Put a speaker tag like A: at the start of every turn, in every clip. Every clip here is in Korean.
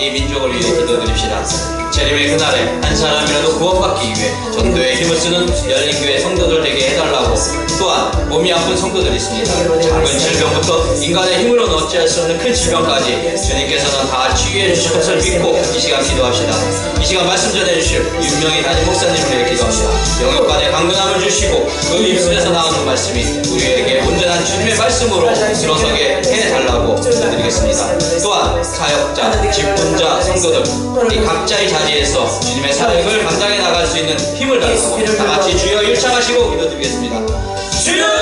A: 이 민족을 위해 기도드립시다. 재림의 그날에 한 사람이라도 구원받기 위해 전도에 힘을 쓰는 열린교회 성도들 되게 해달라고. 또한 몸이 아픈 성도들이 있습니다. 작은 질병부터 인간의 힘으로는 어찌할 수 없는 큰 질병까지 주님께서는 다 치유해 주실 것을 믿고 이 시간 기도합시다. 이 시간 말씀 전해주실 윤명희 담임 목사님을 위해 기도합니다. 영역간에 강건함을 주시고 그 입술에서 나오는 말씀이 우리에게 온전한 주님의 말씀으로 들어서게 해달라고 기도드리겠습니다. 또한 사역자, 직분자, 성도들 이 각자의 자리에서 주님의 사역을 감당해 나갈 수 있는 힘을 달라고 다같이 주여 일창하시고 기도드리겠습니다. 주여!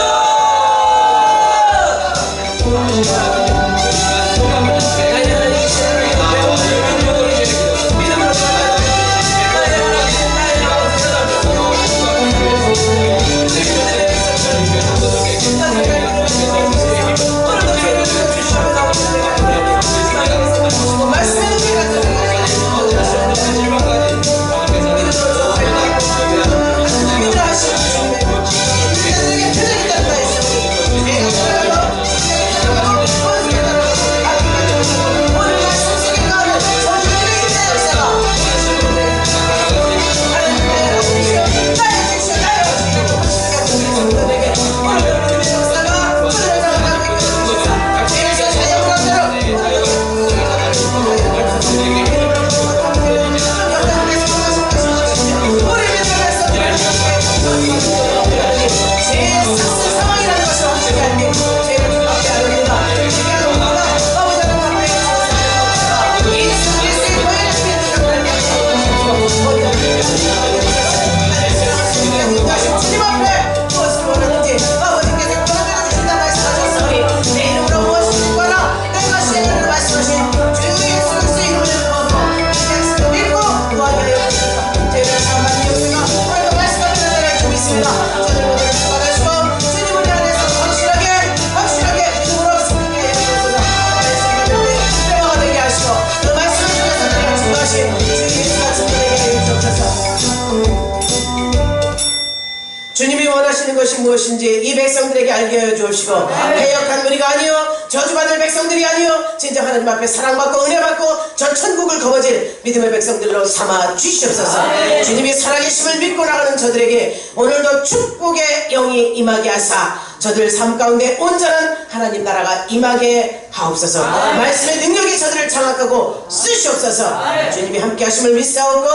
B: 주님이 원하시는 것이 무엇인지 이 백성들에게 알게 하여 주옵시고, 패역한 무리가 아니요 저주받을 백성들이 아니요 진정 하나님 앞에 사랑받고 은혜받고 저 천국을 거머쥘 믿음의 백성들로 삼아 주시옵소서. 주님이 살아계심을 믿고 나가는 저들에게 오늘도 축복의 영이 임하게 하사 저들 삶 가운데 온전한 하나님 나라가 임하게 하옵소서. 말씀의 능력이 저들을 장악하고 쓰시옵소서. 주님이 함께 하심을 믿사오고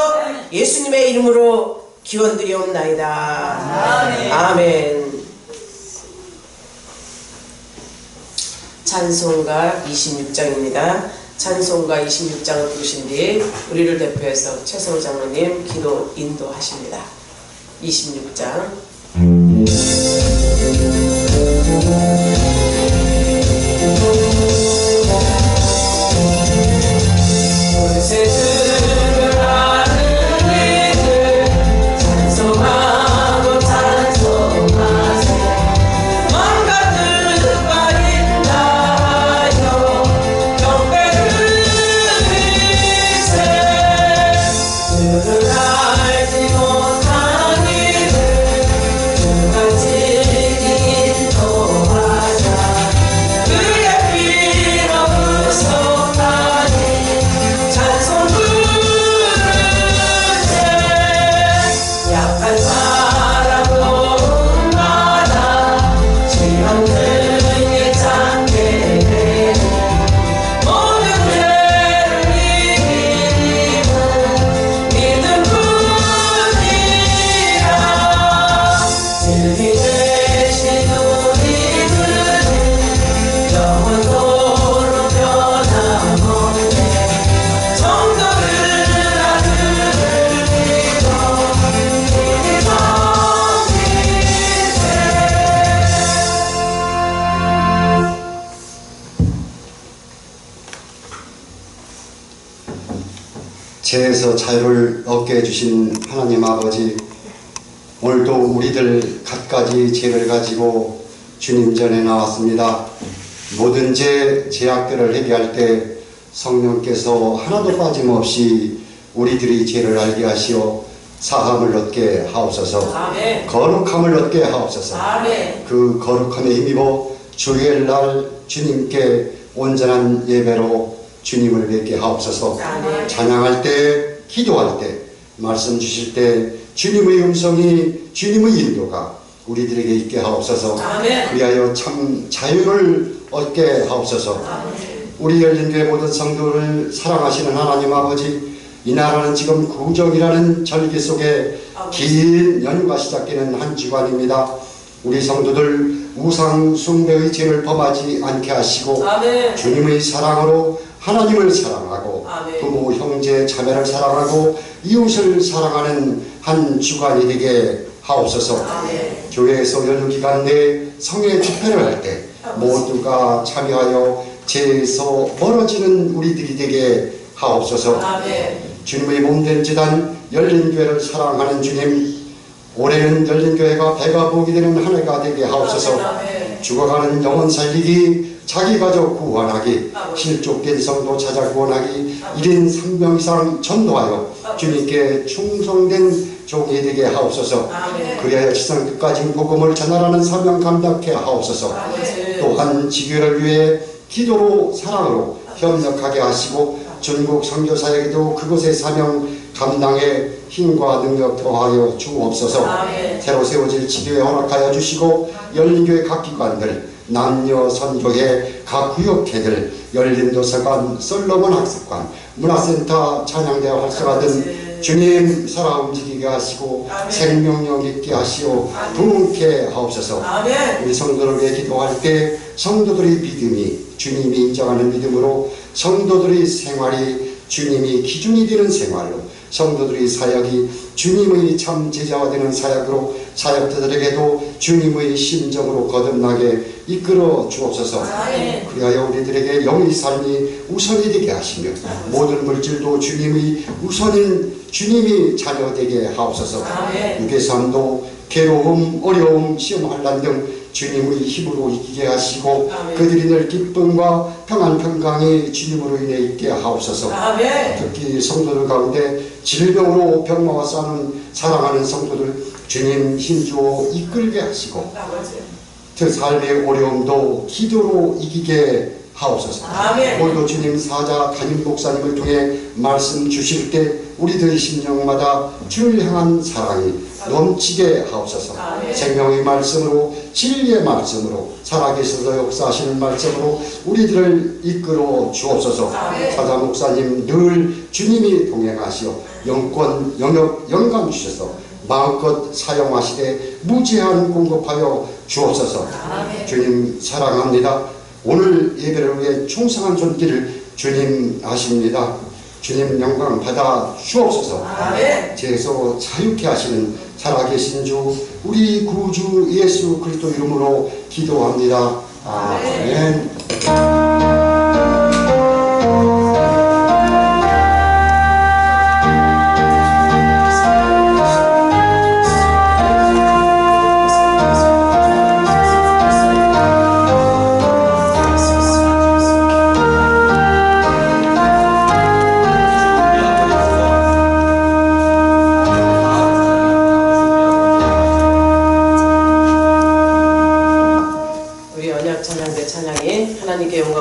B: 예수님의 이름으로 기원드리옵나이다. 아멘. 찬송가 26장입니다. 찬송가 26장을 부르신 뒤 우리를 대표해서 최성호 장로님 기도 인도하십니다. 26장.
C: 죄에서 자유를 얻게 해주신 하나님 아버지, 오늘도 우리들 갖가지 죄를 가지고 주님 전에 나왔습니다. 모든 죄악들을 해결할 때 성령께서 하나도 빠짐없이 우리들의 죄를 알게 하시어 사함을 얻게 하옵소서.
B: 아멘.
C: 거룩함을 얻게 하옵소서.
B: 아멘.
C: 그 거룩함에 힘입어 주일날 주님께 온전한 예배로 주님을 뵙게 하옵소서.
B: 아멘.
C: 찬양할 때, 기도할 때, 말씀 주실 때 주님의 음성이, 주님의 인도가 우리들에게 있게 하옵소서.
B: 아멘.
C: 위하여 참 자유를 얻게 하옵소서. 우리 열린교회 모든 성도를 사랑하시는 하나님 아버지, 이 나라는 지금 구정이라는 절기 속에 긴 연휴가 시작되는 한 주간입니다. 우리 성도들 우상 숭배의 죄를 범하지 않게 하시고
B: 아멘.
C: 주님의 사랑으로 하나님을 사랑하고
B: 아멘.
C: 부모, 형제, 자매를 사랑하고 이웃을 사랑하는 한 주간이 되게 하옵소서.
B: 아멘.
C: 교회에서 연휴 기간 내 성회 집회를 할 때 모두가 참여하여 죄에서 멀어지는 우리들이 되게 하옵소서.
B: 아멘.
C: 주님의 몸된 제단 열린교회를 사랑하는 주님, 올해는 열린교회가 배가 부이 되는 한 해가 되게 하옵소서.
B: 아멘.
C: 죽어가는 영혼 살리기, 자기 가족 구원하기, 실족된 성도 찾아 구원하기, 1인 3명 이상 전도하여 주님께 충성된 종이 되게 하옵소서.
B: 아멘.
C: 그리하여 지상 끝까지 복음을 전하라는 사명 감당케 하옵소서.
B: 아멘.
C: 또한 지교를 위해 기도로 사랑으로 협력하게 하시고 전국 선교사에게도 그곳의 사명 감당에 힘과 능력 더하여 주옵소서.
B: 아멘.
C: 새로 세워질 지교에 허락하여 주시고 열린교회 각 기관들, 남녀 선교회 각 구역회들, 열린도서관, 솔로몬 학습관, 문화센터, 찬양대 활성화 등 주님 살아 움직이게 하시고
B: 아멘.
C: 생명력 있게 하시오 부흥케 하옵소서.
B: 아멘.
C: 우리 성도를 위해 기도할 때 성도들의 믿음이 주님이 인정하는 믿음으로, 성도들의 생활이 주님이 기준이 되는 생활로, 성도들의 사역이 주님의 참 제자가 되는 사역으로 사역자들에게도 주님의 심정으로 거듭나게 이끌어 주옵소서.
B: 아멘.
C: 그리하여 우리들에게 영의 삶이 우선이 되게 하시며 모든 물질도 주님의 우선인 주님이 자녀되게 하옵소서.
B: 아멘.
C: 육의 삶도 괴로움, 어려움, 시험, 환난 등 주님의 힘으로 이기게 하시고
B: 아멘.
C: 그들이 늘 기쁨과 평안, 평강이 주님으로 인해 있게 하옵소서.
B: 아멘.
C: 특히 성도들 가운데 질병으로 병마와 싸는 사랑하는 성도들 주님 힘주어 이끌게 하시고
B: 아버지.
C: 그 삶의 어려움도 기도로 이기게 하옵소서.
B: 아멘.
C: 오늘도 주님 사자 담임 목사님을 통해 말씀 주실 때 우리들의 심령마다 주를 향한 사랑이 넘치게 하옵소서.
B: 아멘.
C: 생명의 말씀으로, 진리의 말씀으로, 살아계셔서 역사하시는 말씀으로 우리들을 이끌어 주옵소서.
B: 아멘.
C: 사자 목사님 늘 주님이 동행하시어 영권, 영역, 영감 주셔서 마음껏 사용하시되 무제한 공급하여 주옵소서.
B: 아멘.
C: 주님 사랑합니다. 오늘 예배를 위해 충성한 손길을 주님 아십니다. 주님 영광 받아 주옵소서.
B: 아멘.
C: 죄에서 자유케 하시는 살아계신 주 우리 구주 예수 그리스도 이름으로 기도합니다. 아멘.
B: 우리 언약 찬양대 찬양인 하나님께 영광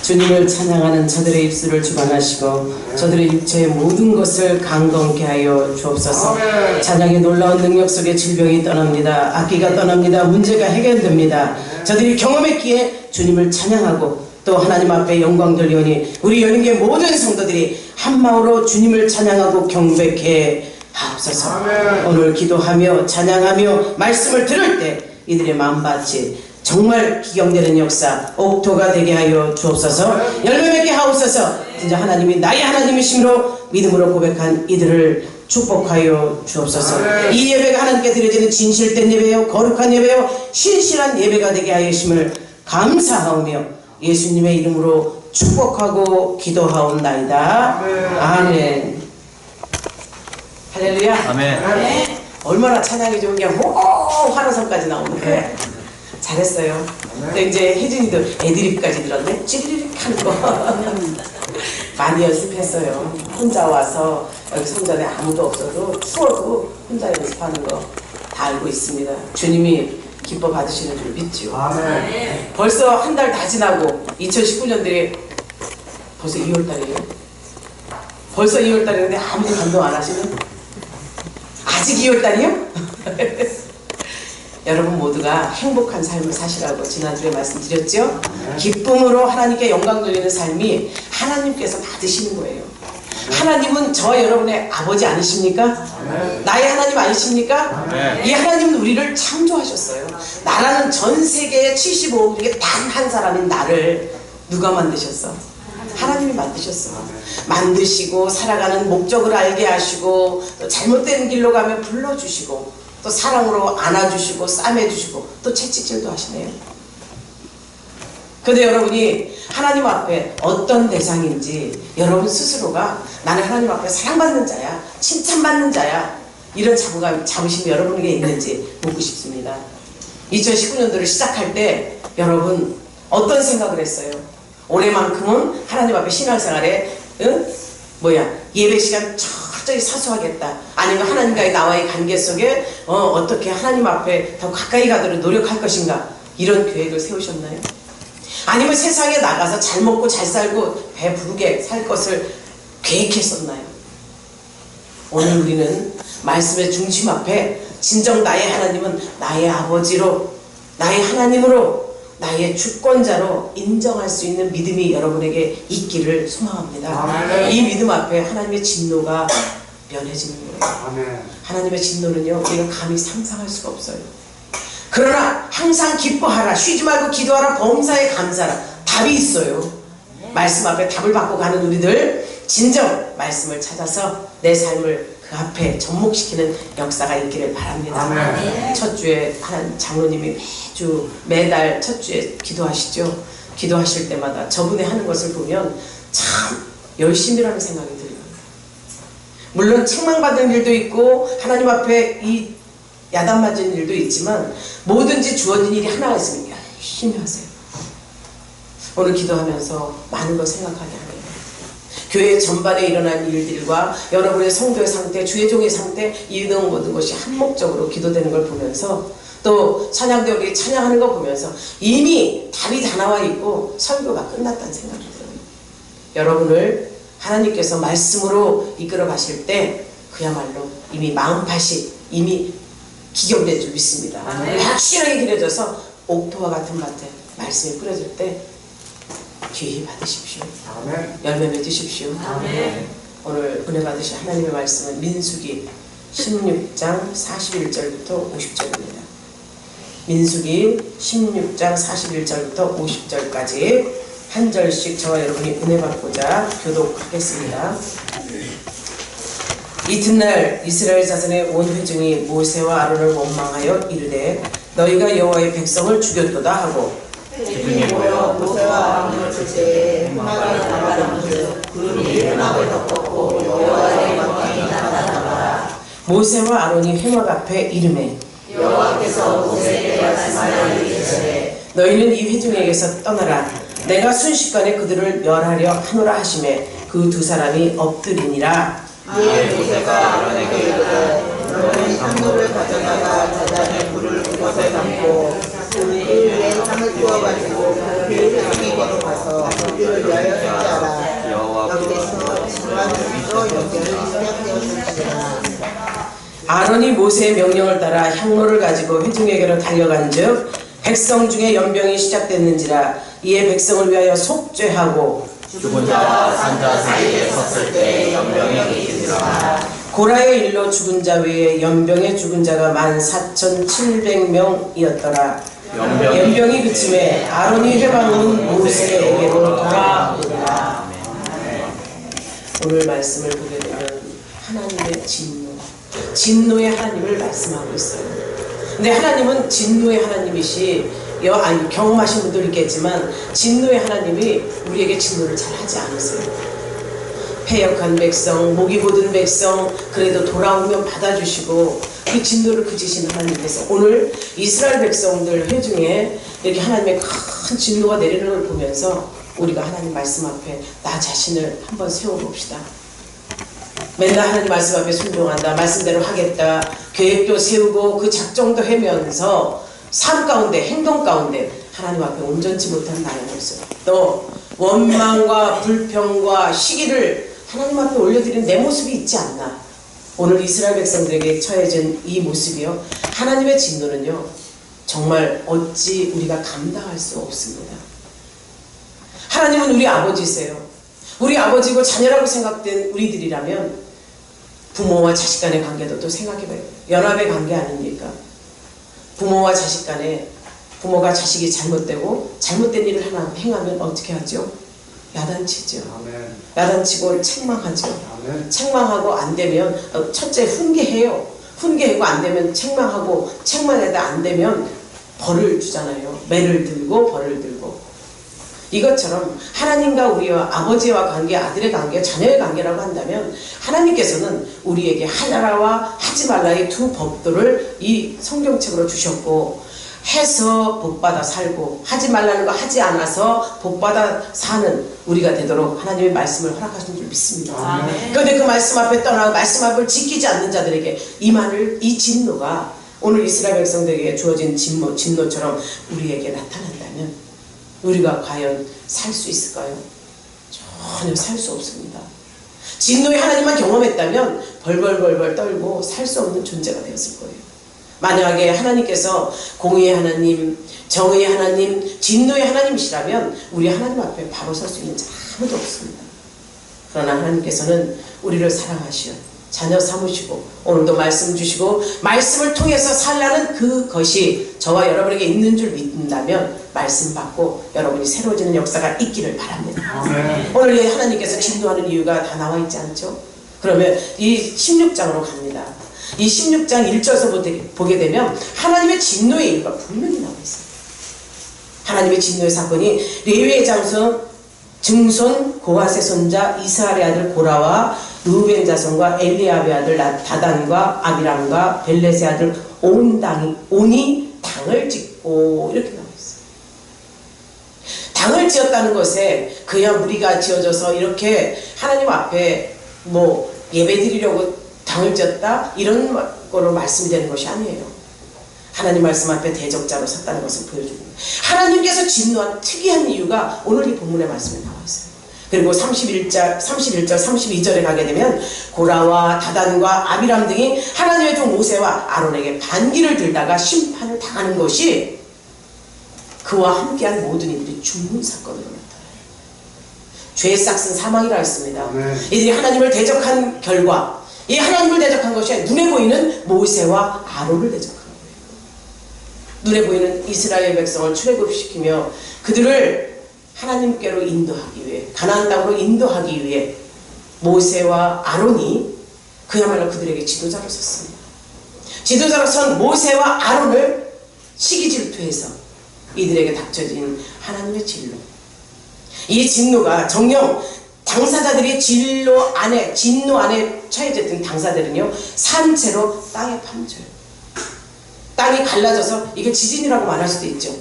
B: 주님을 찬양하는 저들의 입술을 주관하시고 저들의 육체의 모든 것을 강건케 하여 주옵소서. 찬양의 놀라운 능력 속에 질병이 떠납니다. 악기가 떠납니다. 문제가 해결됩니다. 저들이 경험했기에 주님을 찬양하고 또 하나님 앞에 영광 돌리오니 우리 연인교회 모든 성도들이 한마음으로 주님을 찬양하고 경배케 하옵소서. 오늘 기도하며 찬양하며 말씀을 들을 때 이들의 마음밭이 정말 기경되는 역사 옥토가 되게 하여 주옵소서. 열매 맺게 하옵소서. 진짜 하나님이 나의 하나님이심으로 믿음으로 고백한 이들을 축복하여 주옵소서. 이 예배가 하나님께 드려지는 진실된 예배요 거룩한 예배요 신실한 예배가 되게 하여 주심을 감사하오며 예수님의 이름으로 축복하고 기도하옵나이다. 아멘. 할렐루야.
A: 아멘.
B: 얼마나 찬양이 좋은 게 환호성까지 나오는 거야. 잘했어요. 근데 이제 혜진이도 애드립까지 들었네. 찌리릭 하는 거 많이 연습했어요. 혼자 와서 여기 성전에 아무도 없어도 추워도 혼자 연습하는 거 다 알고 있습니다. 주님이 기뻐 받으시는 줄 믿지요.
D: 아멘.
B: 벌써 한 달 다 지나고 2019년들이 벌써 2월달이에요. 벌써 2월달인데 아무도 감동 안 하시는? 아직 2월달이요? 여러분 모두가 행복한 삶을 사시라고 지난주에 말씀드렸죠? 기쁨으로 하나님께 영광 돌리는 삶이 하나님께서 받으시는 거예요. 하나님은 저 여러분의 아버지 아니십니까? 나의 하나님 아니십니까? 이 하나님은 우리를 창조하셨어요. 나라는 전 세계의 75억 중에 단 한 사람인 나를 누가 만드셨어? 하나님이 만드셨어. 만드시고 살아가는 목적을 알게 하시고 또 잘못된 길로 가면 불러주시고 또 사랑으로 안아주시고 싸매주시고 또 채찍질도 하시네요. 근데 여러분이 하나님 앞에 어떤 대상인지 여러분 스스로가 나는 하나님 앞에 사랑받는 자야, 칭찬받는 자야, 이런 자부심이 여러분에게 있는지 묻고 싶습니다. 2019년도를 시작할 때 여러분 어떤 생각을 했어요? 올해만큼은 하나님 앞에 신앙생활에 예배 시간 철저히 사수하겠다, 아니면 하나님과의 나와의 관계 속에 어떻게 하나님 앞에 더 가까이 가도록 노력할 것인가, 이런 계획을 세우셨나요? 아니면 세상에 나가서 잘 먹고 잘 살고 배 부르게 살 것을 계획했었나요? 오늘 우리는 말씀의 중심 앞에 진정 나의 하나님은 나의 아버지로, 나의 하나님으로, 나의 주권자로 인정할 수 있는 믿음이 여러분에게 있기를 소망합니다.
D: 아멘.
B: 이 믿음 앞에 하나님의 진노가 면해지는 거예요.
D: 아멘.
B: 하나님의 진노는요, 우리가 감히 상상할 수가 없어요. 그러나 항상 기뻐하라, 쉬지 말고 기도하라, 범사에 감사하라. 답이 있어요. 말씀 앞에 답을 받고 가는 우리들, 진정 말씀을 찾아서 내 삶을 그 앞에 접목시키는 역사가 있기를 바랍니다.
D: 아멘.
B: 첫 주에 한 장로님이 매달 첫 주에 기도하시죠. 기도하실 때마다 저분이 하는 것을 보면 참 열심히라는 생각이 들어요. 물론 책망받은 일도 있고 하나님 앞에 이 야단맞은 일도 있지만 뭐든지 주어진 일이 하나가 있으면 열심히 하세요. 오늘 기도하면서 많은 걸 생각하게 하네요. 교회 전반에 일어난 일들과 여러분의 성도의 상태, 주의 종의 상태, 이런 모든 것이 한목적으로 기도되는 걸 보면서, 또 찬양대 우리 찬양하는 거 보면서 이미 답이 다 나와 있고 설교가 끝났다는 생각이 들어요. 여러분을 하나님께서 말씀으로 이끌어 가실 때 그야말로 이미 마음밭이 이미 기경된 줄 믿습니다. 확실하게 그려져서 옥토와 같은 밭에 말씀이 뿌려질 때 귀히 받으십시오.
D: 아멘.
B: 열매 맺으십시오.
E: 아멘.
B: 오늘 은혜 받으실 하나님의 말씀은 민수기 16장 41절부터 50절입니다. 민수기 16장 41절부터 50절까지 한 절씩 저와 여러분이 은혜 받고자 교독하겠습니다. 이튿날 이스라엘 자손의 온 회중이 모세와 아론을 원망하여 이르되 너희가 여호와의 백성을 죽였도다 하고,
E: 회중이 모여 모세와 아론을 칠 때에 흑막을 나가는즉 구름이 흑막을 덮었고 여호와의 영광이 나타나더라.
B: 모세와 아론이 회막 앞에 이르매
E: 여호와께서 모세에게 말씀하여 이르시되
B: 너희는 이 회중에게서 떠나라. 내가 순식간에 그들을 멸하려 하노라 하시매 그 두 사람이 엎드리니라.
E: 이에 모세가 아론에게 이르되 너는 향로를 가져다가 제단에 불을 그것에 담고 그 위에 향을 피워가지고 그 회중에게로 가서 너를 위하여 했자라. 여기서 중간으로 연결이 시작되었을지라.
B: 아론이 모세의 명령을 따라 향로를 가지고 회중에게로 달려간즉 백성 중에 연병이 시작됐는지라. 이에 백성을 위하여 속죄하고
A: 죽은 자와 산 자 사이에 섰을 때 연병이 있으리라.
B: 고라의 일로 죽은 자 외에 연병에 죽은 자가 14,700명이었더라. 연병이 그침에 아론이 회방은 모세에게로 돌아오니라. 오늘 말씀을 보게 되면 하나님의 진노의 하나님을 말씀하고 있어요. 근데 하나님은 진노의 하나님이시 경험하신 분들 있겠지만 진노의 하나님이 우리에게 진노를 잘 하지 않으세요. 패역한 백성, 목이 곧은 백성 그래도 돌아오면 받아주시고 그 진노를 그치신 하나님께서 오늘 이스라엘 백성들 회중에 이렇게 하나님의 큰 진노가 내리는 걸 보면서 우리가 하나님 말씀 앞에 나 자신을 한번 세워봅시다. 맨날 하나님 말씀 앞에 순종한다, 말씀대로 하겠다, 계획도 세우고 그 작정도 하면서 삶 가운데, 행동 가운데 하나님 앞에 온전치 못한 나의 모습, 또 원망과 불평과 시기를 하나님 앞에 올려드리는 내 모습이 있지 않나. 오늘 이스라엘 백성들에게 처해진 이 모습이요, 하나님의 진노는요 정말 어찌 우리가 감당할 수 없습니다. 하나님은 우리 아버지세요. 우리 아버지고 자녀라고 생각된 우리들이라면 부모와 자식 간의 관계도 또 생각해봐요. 연합의 관계 아닙니까? 부모와 자식 간에 부모가 자식이 잘못되고 잘못된 일을 하나 행하면 어떻게 하죠? 야단치죠.
C: 아멘.
B: 야단치고 책망하죠.
C: 아멘.
B: 책망하고 안 되면 첫째 훈계해요. 훈계하고 안 되면 책망하고, 책망해도 안 되면 벌을 주잖아요. 매를 들고 벌을 들고. 이것처럼 하나님과 우리와 아버지와 관계, 아들의 관계, 자녀의 관계라고 한다면 하나님께서는 우리에게 하라와 하지 말라의 두 법도를 이 성경책으로 주셨고, 해서 복받아 살고 하지 말라는 거 하지 않아서 복받아 사는 우리가 되도록 하나님의 말씀을 허락하신 줄 믿습니다. 그런데 그 말씀 앞에 떠나고 말씀 앞을 지키지 않는 자들에게 이 진노가 오늘 이스라엘 백성들에게 주어진 진노처럼 우리에게 나타난다면 우리가 과연 살 수 있을까요? 전혀 살 수 없습니다. 진노의 하나님만 경험했다면 벌벌벌벌 떨고 살 수 없는 존재가 되었을 거예요. 만약에 하나님께서 공의의 하나님, 정의의 하나님, 진노의 하나님이시라면 우리 하나님 앞에 바로 설 수 있는 자 아무도 없습니다. 그러나 하나님께서는 우리를 사랑하시어 자녀 삼으시고 오늘도 말씀 주시고 말씀을 통해서 살라는 그것이 저와 여러분에게 있는 줄 믿는다면 말씀 받고 여러분이 새로워지는 역사가 있기를 바랍니다. 오늘 하나님께서 진노하는 이유가 다 나와 있지 않죠? 그러면 이 16장으로 갑니다. 이 16장 1절에서 보게 되면 하나님의 진노의 이유가 분명히 나와 있어요. 하나님의 진노의 사건이 레위의 증손 고핫의 손자 이스라엘의 아들 고라와 르우벤 자손과 엘리압의 아들 다단과 아비람과 벨렛의 아들 온이 당을 짓고 이렇게 나와 있어요. 당을 지었다는 것에 그냥 무리가 지어져서 이렇게 하나님 앞에 예배 드리려고 당을 지었다 이런 거로 말씀이 되는 것이 아니에요. 하나님 말씀 앞에 대적자로 섰다는 것을 보여줍니다. 하나님께서 진노한 특이한 이유가 오늘 이 본문의 말씀에 나와 있어요. 그리고 31절 32절에 가게 되면 고라와 다단과 아비람 등이 하나님의 종 모세와 아론에게 반기를 들다가 심판을 당하는 것이 그와 함께한 모든 이들이 죽는 사건으로 나타나요. 죄의 싹은 사망이라 했습니다. 이들이 하나님을 대적한 결과, 이 하나님을 대적한 것이 눈에 보이는 모세와 아론을 대적한 거예요. 눈에 보이는 이스라엘 백성을 출애굽시키며 그들을 하나님께로 인도하기 위해, 가나안 땅으로 인도하기 위해 모세와 아론이 그야말로 그들에게 지도자로 섰습니다. 지도자로 선 모세와 아론을 시기 질투해서 이들에게 닥쳐진 하나님의 진노, 이 진노가 정녕 당사자들이 진노 안에 처해졌던 당사자들은요 산채로 땅에 파묻혀요. 땅이 갈라져서 이게 지진이라고 말할 수도 있죠.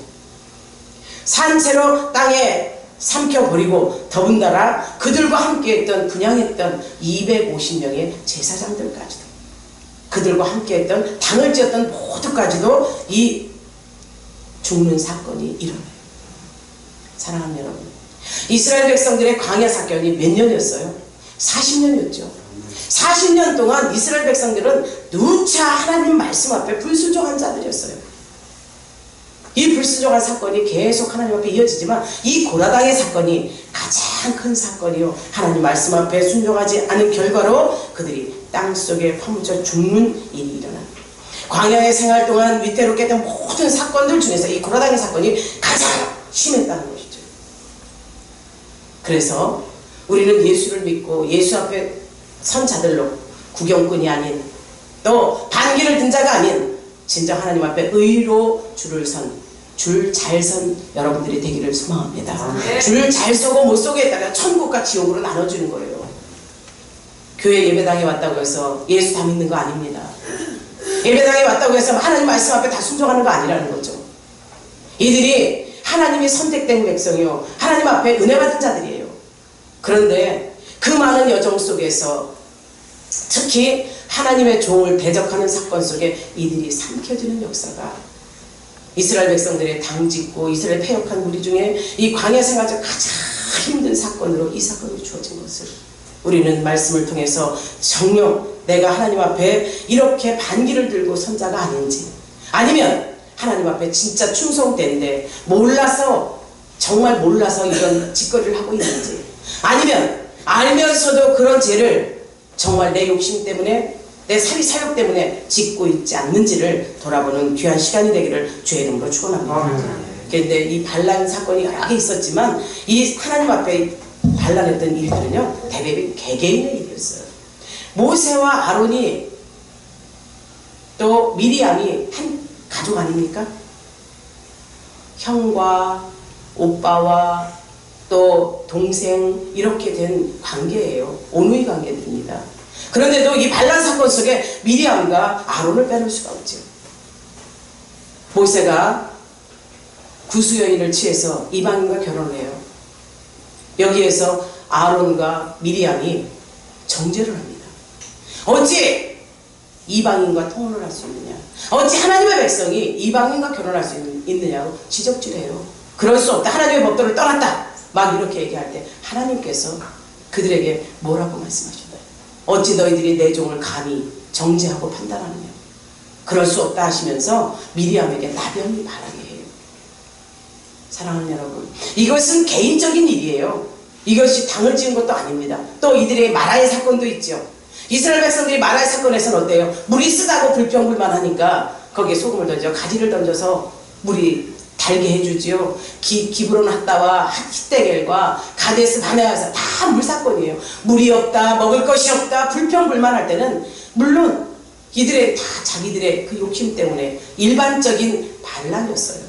B: 산채로 땅에 삼켜버리고 더군다나 그들과 함께했던 분향했던 250명의 제사장들까지도, 그들과 함께했던 당을 지었던 모두까지도 이 죽는 사건이 일어나요. 사랑하는 여러분, 이스라엘 백성들의 광야 사건이 몇 년이었어요? 40년이었죠. 40년 동안 이스라엘 백성들은 누차 하나님 말씀 앞에 불순종한 자들이었어요. 이 불순종한 사건이 계속 하나님 앞에 이어지지만 이 고라당의 사건이 가장 큰 사건이요, 하나님 말씀 앞에 순종하지 않은 결과로 그들이 땅속에 파묻혀 죽는 일이 일어납니다. 광야의 생활 동안 위태롭게 했던 모든 사건들 중에서 이 고라당의 사건이 가장 심했다는 것이죠. 그래서 우리는 예수를 믿고 예수 앞에 선 자들로, 구경꾼이 아닌, 또 반기를 든 자가 아닌 진정 하나님 앞에 의로 줄을 선, 줄 잘 선 여러분들이 되기를 소망합니다. 줄 잘 서고 못 서고에 따라 천국과 지옥으로 나눠주는 거예요. 교회 예배당에 왔다고 해서 예수 다 믿는 거 아닙니다. 예배당에 왔다고 해서 하나님 말씀 앞에 다 순종하는 거 아니라는 거죠. 이들이 하나님이 선택된 백성이요, 하나님 앞에 은혜 받은 자들이에요. 그런데 그 많은 여정 속에서 특히 하나님의 종을 대적하는 사건 속에 이들이 삼켜지는 역사가 이스라엘 백성들의 당짓고 이스라엘 패역한 무리 중에 이 광야 생활 중 가장 힘든 사건으로 이 사건이 주어진 것을 우리는 말씀을 통해서 정녕 내가 하나님 앞에 이렇게 반기를 들고 선 자가 아닌지, 아니면 하나님 앞에 진짜 충성된데 몰라서, 정말 몰라서 이런 짓거리를 하고 있는지, 아니면 알면서도 그런 죄를 정말 내 욕심 때문에, 내 사욕 때문에 짓고 있지 않는지를 돌아보는 귀한 시간이 되기를 주의 이름으로 축원합니다. 그런데 이 반란 사건이 여러 개 있었지만 이 하나님 앞에 반란했던 일들은요, 대부분 개개인의 일이었어요. 모세와 아론이 또 미리암이 한 가족 아닙니까? 형과 오빠와 또 동생 이렇게 된 관계예요. 온누이 관계들입니다. 그런데도 이 반란 사건 속에 미리암과 아론을 빼놓을 수가 없죠. 모세가 구수 여인을 취해서 이방인과 결혼을 해요. 여기에서 아론과 미리암이 정죄를 합니다. 어찌 이방인과 통혼을 할 수 있느냐, 어찌 하나님의 백성이 이방인과 결혼할 수 있느냐고 지적질해요. 그럴 수 없다, 하나님의 법도를 떠났다, 막 이렇게 얘기할 때 하나님께서 그들에게 뭐라고 말씀하셨나요? 어찌 너희들이 내 종을 감히 정죄하고 판단하느냐, 그럴 수 없다 하시면서 미리암에게 나병이 바라게 해요. 사랑하는 여러분, 이것은 개인적인 일이에요. 이것이 당을 지은 것도 아닙니다. 또 이들의 마라의 사건도 있죠. 이스라엘 백성들이 마라의 사건에서는 어때요? 물이 쓰다고 불평불만하니까 거기에 소금을 던져, 가지를 던져서 물이 달게 해주지요. 기브론 핫다와 히데겔과 가데스 바네아에서 다 물사건이에요. 물이 없다, 먹을 것이 없다, 불평불만할 때는 물론 이들의 다 자기들의 그 욕심 때문에 일반적인 반란이었어요.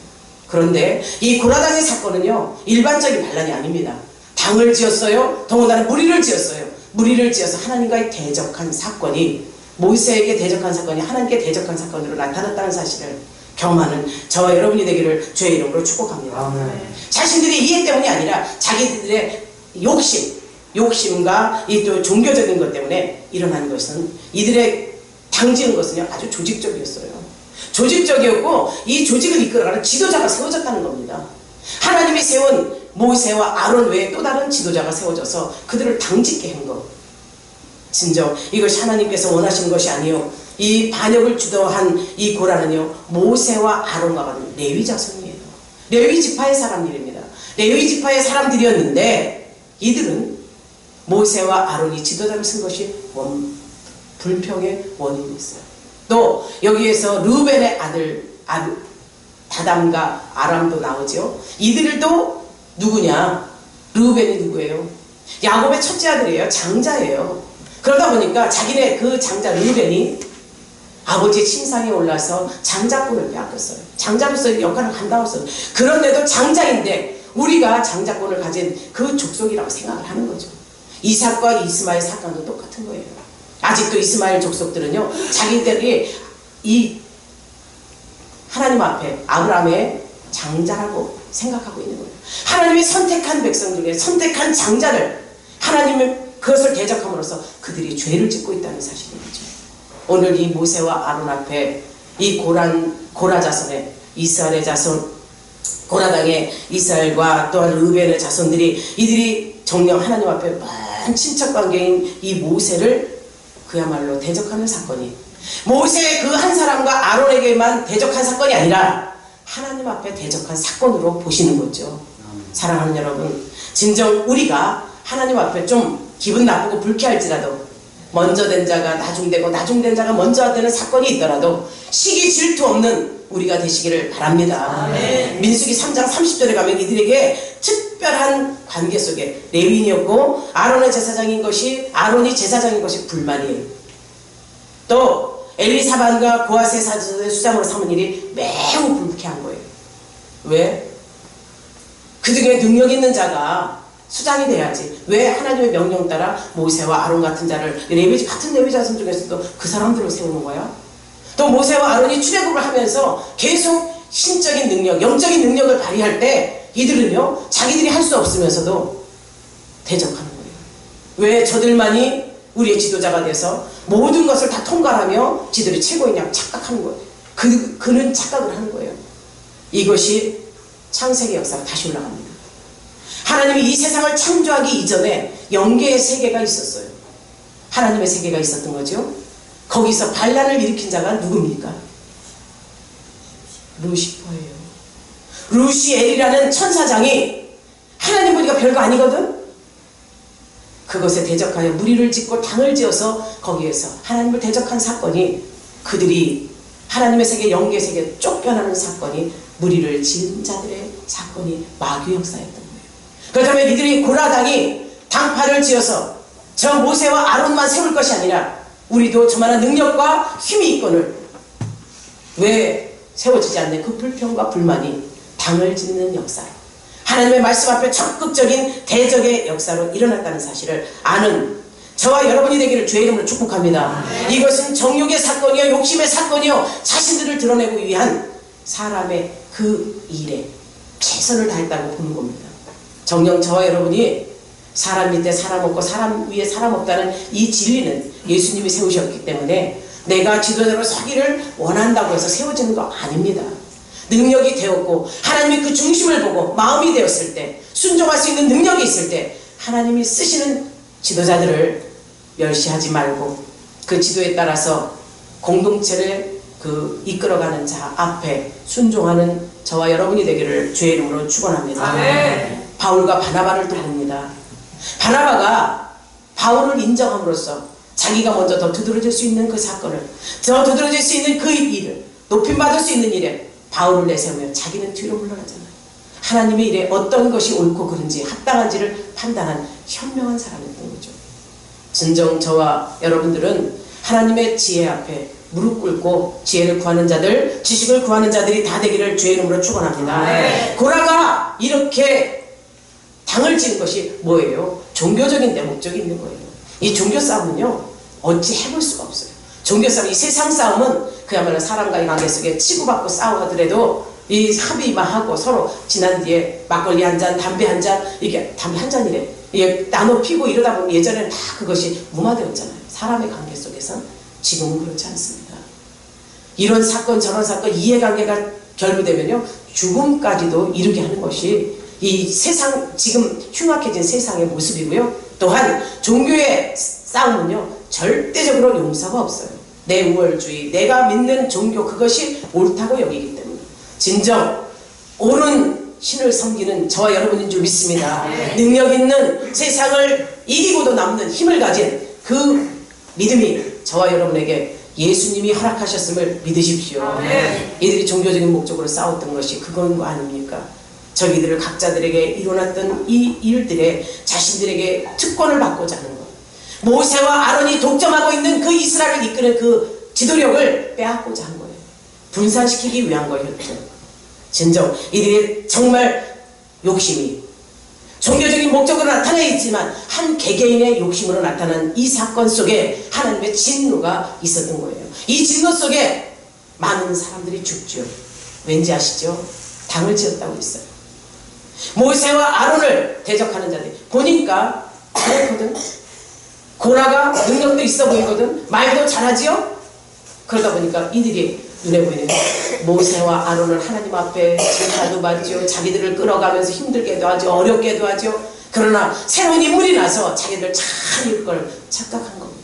B: 그런데 이 고라당의 사건은요, 일반적인 반란이 아닙니다. 당을 지었어요. 더군다나 무리를 지었어요. 무리를 지어서 하나님과의 대적한 사건이, 모세에게 대적한 사건이 하나님께 대적한 사건으로 나타났다는 사실을 경험하는 저와 여러분이 되기를 주의 이름으로 축복합니다. 아멘. 자신들의 이해 때문이 아니라 자기들의 욕심과 이 또 종교적인 것 때문에 일어난 것은, 이들의 당지은 것은요, 아주 조직적이었어요. 조직적이었고 이 조직을 이끌어가는 지도자가 세워졌다는 겁니다. 하나님이 세운 모세와 아론 외에 또 다른 지도자가 세워져서 그들을 당짓게 한 것, 진정 이것이 하나님께서 원하시는 것이 아니요, 이 반역을 주도한 이 고라는요, 모세와 아론과 같은 레위 자손이에요. 레위 지파의 사람들입니다. 레위 지파의 사람들이었는데 이들은 모세와 아론이 지도자를 쓴 것이 불평의 원인이었어요. 또 여기에서 르우벤의 아들 다담과 아람도 나오죠. 이들도 누구냐? 르우벤이 누구예요? 야곱의 첫째 아들이에요. 장자예요. 그러다 보니까 자기네 그 장자 르우벤이 아버지의 침상에 올라서 장자권을 빼앗겼어요. 장자로서의 역할을 감당했어요. 그런데도 장자인데 우리가 장자권을 가진 그 족속이라고 생각을 하는 거죠. 이삭과 이스마엘 사건도 똑같은 거예요. 아직도 이스마엘 족속들은요, 자기들이 이 하나님 앞에 아브라함의 장자라고 생각하고 있는 거예요. 하나님이 선택한 백성 중에 선택한 장자를 하나님의 그것을 대적함으로써 그들이 죄를 짓고 있다는 사실이죠. 오늘 이 모세와 아론 앞에 이 고라 자손의 이스라엘의 자손 고라당의 이스라엘과 또한 르벤의 자손들이 이들이 정령 하나님 앞에 먼 친척관계인 이 모세를 그야말로 대적하는 사건이, 모세 그 한 사람과 아론에게만 대적한 사건이 아니라 하나님 앞에 대적한 사건으로 보시는 거죠. 사랑하는 여러분, 진정 우리가 하나님 앞에 좀 기분 나쁘고 불쾌할지라도 먼저 된 자가 나중되고 나중된 자가 먼저 되는 사건이 있더라도 시기 질투 없는 우리가 되시기를 바랍니다. 민수기 3장 30절에 가면 이들에게 특별한 관계 속에 레위인이었고 아론이 제사장인 것이 불만이에요. 또 엘리사반과 고아세 사제의 수장으로 삼은 일이 매우 불쾌한 거예요. 왜? 그 중에 능력 있는 자가 수장이 돼야지. 왜 하나님의 명령 따라 모세와 아론 같은 자를 같은 레위 자손 중에서도 그 사람들을 세우는 거야? 또 모세와 아론이 출애굽을 하면서 계속 신적인 능력, 영적인 능력을 발휘할 때 이들은요 자기들이 할 수 없으면서도 대적하는 거예요. 왜 저들만이 우리의 지도자가 돼서 모든 것을 다 통과하며 지들이 최고이냐고 착각하는 거예요. 그는 착각을 하는 거예요. 이것이 창세기 역사가 다시 올라갑니다. 하나님이 이 세상을 창조하기 이전에 영계의 세계가 있었어요. 하나님의 세계가 있었던 거죠. 거기서 반란을 일으킨 자가 누굽니까? 루시퍼예요. 루시엘이라는 천사장이 하나님 보니까 별거 아니거든? 그것에 대적하여 무리를 짓고 당을 지어서 거기에서 하나님을 대적한 사건이, 그들이 하나님의 세계, 영계 세계 쫓겨나는 사건이, 무리를 지은 자들의 사건이 마귀 역사였던 거예요. 그렇다면 이들이 고라당이 당파를 지어서 저 모세와 아론만 세울 것이 아니라 우리도 저만한 능력과 힘이 있거늘 왜 세워지지 않는 그 불평과 불만이 당을 짓는 역사로, 하나님의 말씀 앞에 적극적인 대적의 역사로 일어났다는 사실을 아는 저와 여러분이 되기를 주의 이름으로 축복합니다. 이것은 정욕의 사건이요, 욕심의 사건이요, 자신들을 드러내고 위한 사람의 그 일에 최선을 다했다고 보는 겁니다. 정녕 저와 여러분이 사람 밑에 사람 없고 사람 위에 사람 없다는 이 진리는 예수님이 세우셨기 때문에 내가 지도자로 서기를 원한다고 해서 세워지는 거 아닙니다. 능력이 되었고 하나님이 그 중심을 보고 마음이 되었을 때, 순종할 수 있는 능력이 있을 때 하나님이 쓰시는 지도자들을 멸시하지 말고 그 지도에 따라서 공동체를 이끌어가는 자 앞에 순종하는 저와 여러분이 되기를 주의 이름으로 축원합니다.
E: 아멘.
B: 바울과 바나바를 또 봅니다. 바나바가 바울을 인정함으로써 자기가 먼저 더 두드러질 수 있는 그 사건을, 더 두드러질 수 있는 그 일을, 높임받을 수 있는 일에 바울을 내세우며 자기는 뒤로 물러나잖아요. 하나님의 일에 어떤 것이 옳고 그른지 합당한지를 판단한 현명한 사람이었던 거죠. 진정 저와 여러분들은 하나님의 지혜 앞에 무릎 꿇고 지혜를 구하는 자들, 지식을 구하는 자들이 다 되기를 주의 이름으로 축원합니다. 네. 고라가 이렇게 당을 지는 것이 뭐예요? 종교적인 데 목적이 있는 거예요. 이 종교 싸움은요 어찌 해볼 수가 없어요. 종교 싸움, 이 세상 싸움은 그야말로 사람과의 관계 속에 치고받고 싸우더라도 이 합의만하고 서로 지난 뒤에 막걸리 한 잔, 담배 한 잔, 이게 담배 한 잔이래, 이게 나눠 피고 이러다 보면 예전에는 다 그것이 무마되었잖아요. 사람의 관계 속에선. 지금은 그렇지 않습니다. 이런 사건 저런 사건 이해관계가 결부되면요 죽음까지도 이르게 하는 것이 이 세상, 지금 흉악해진 세상의 모습이고요. 또한 종교의 싸움은요 절대적으로 용서가 없어요. 내 우월주의, 내가 믿는 종교, 그것이 옳다고 여기기 때문에 진정 옳은 신을 섬기는 저와 여러분인 줄 믿습니다. 능력 있는 세상을 이기고도 남는 힘을 가진 그 믿음이 저와 여러분에게 예수님이 허락하셨음을 믿으십시오. 이들이 종교적인 목적으로 싸웠던 것이 그건 거 아닙니까? 저기들을 각자들에게 일어났던 이 일들에 자신들에게 특권을 받고자 하는 것, 모세와 아론이 독점하고 있는 그 이스라엘을 이끄는 그 지도력을 빼앗고자 한 거예요. 분산시키기 위한 거였죠. 진정 이들의 정말 욕심이 종교적인 목적으로 나타나 있지만 한 개개인의 욕심으로 나타난 이 사건 속에 하나님의 진노가 있었던 거예요. 이 진노 속에 많은 사람들이 죽죠. 왠지 아시죠? 당을 지었다고 했어요. 모세와 아론을 대적하는 자들 보니까 그렇거든. 고라가 능력도 있어 보이거든. 말도 잘하지요. 그러다 보니까 이들이 눈에 보이는 모세와 아론은 하나님 앞에 질타도 받죠. 자기들을 끌어가면서 힘들게도 하죠. 어렵게도 하죠. 그러나 새로운 인물이 나서 자기들 잘 이룰 걸 착각한 겁니다.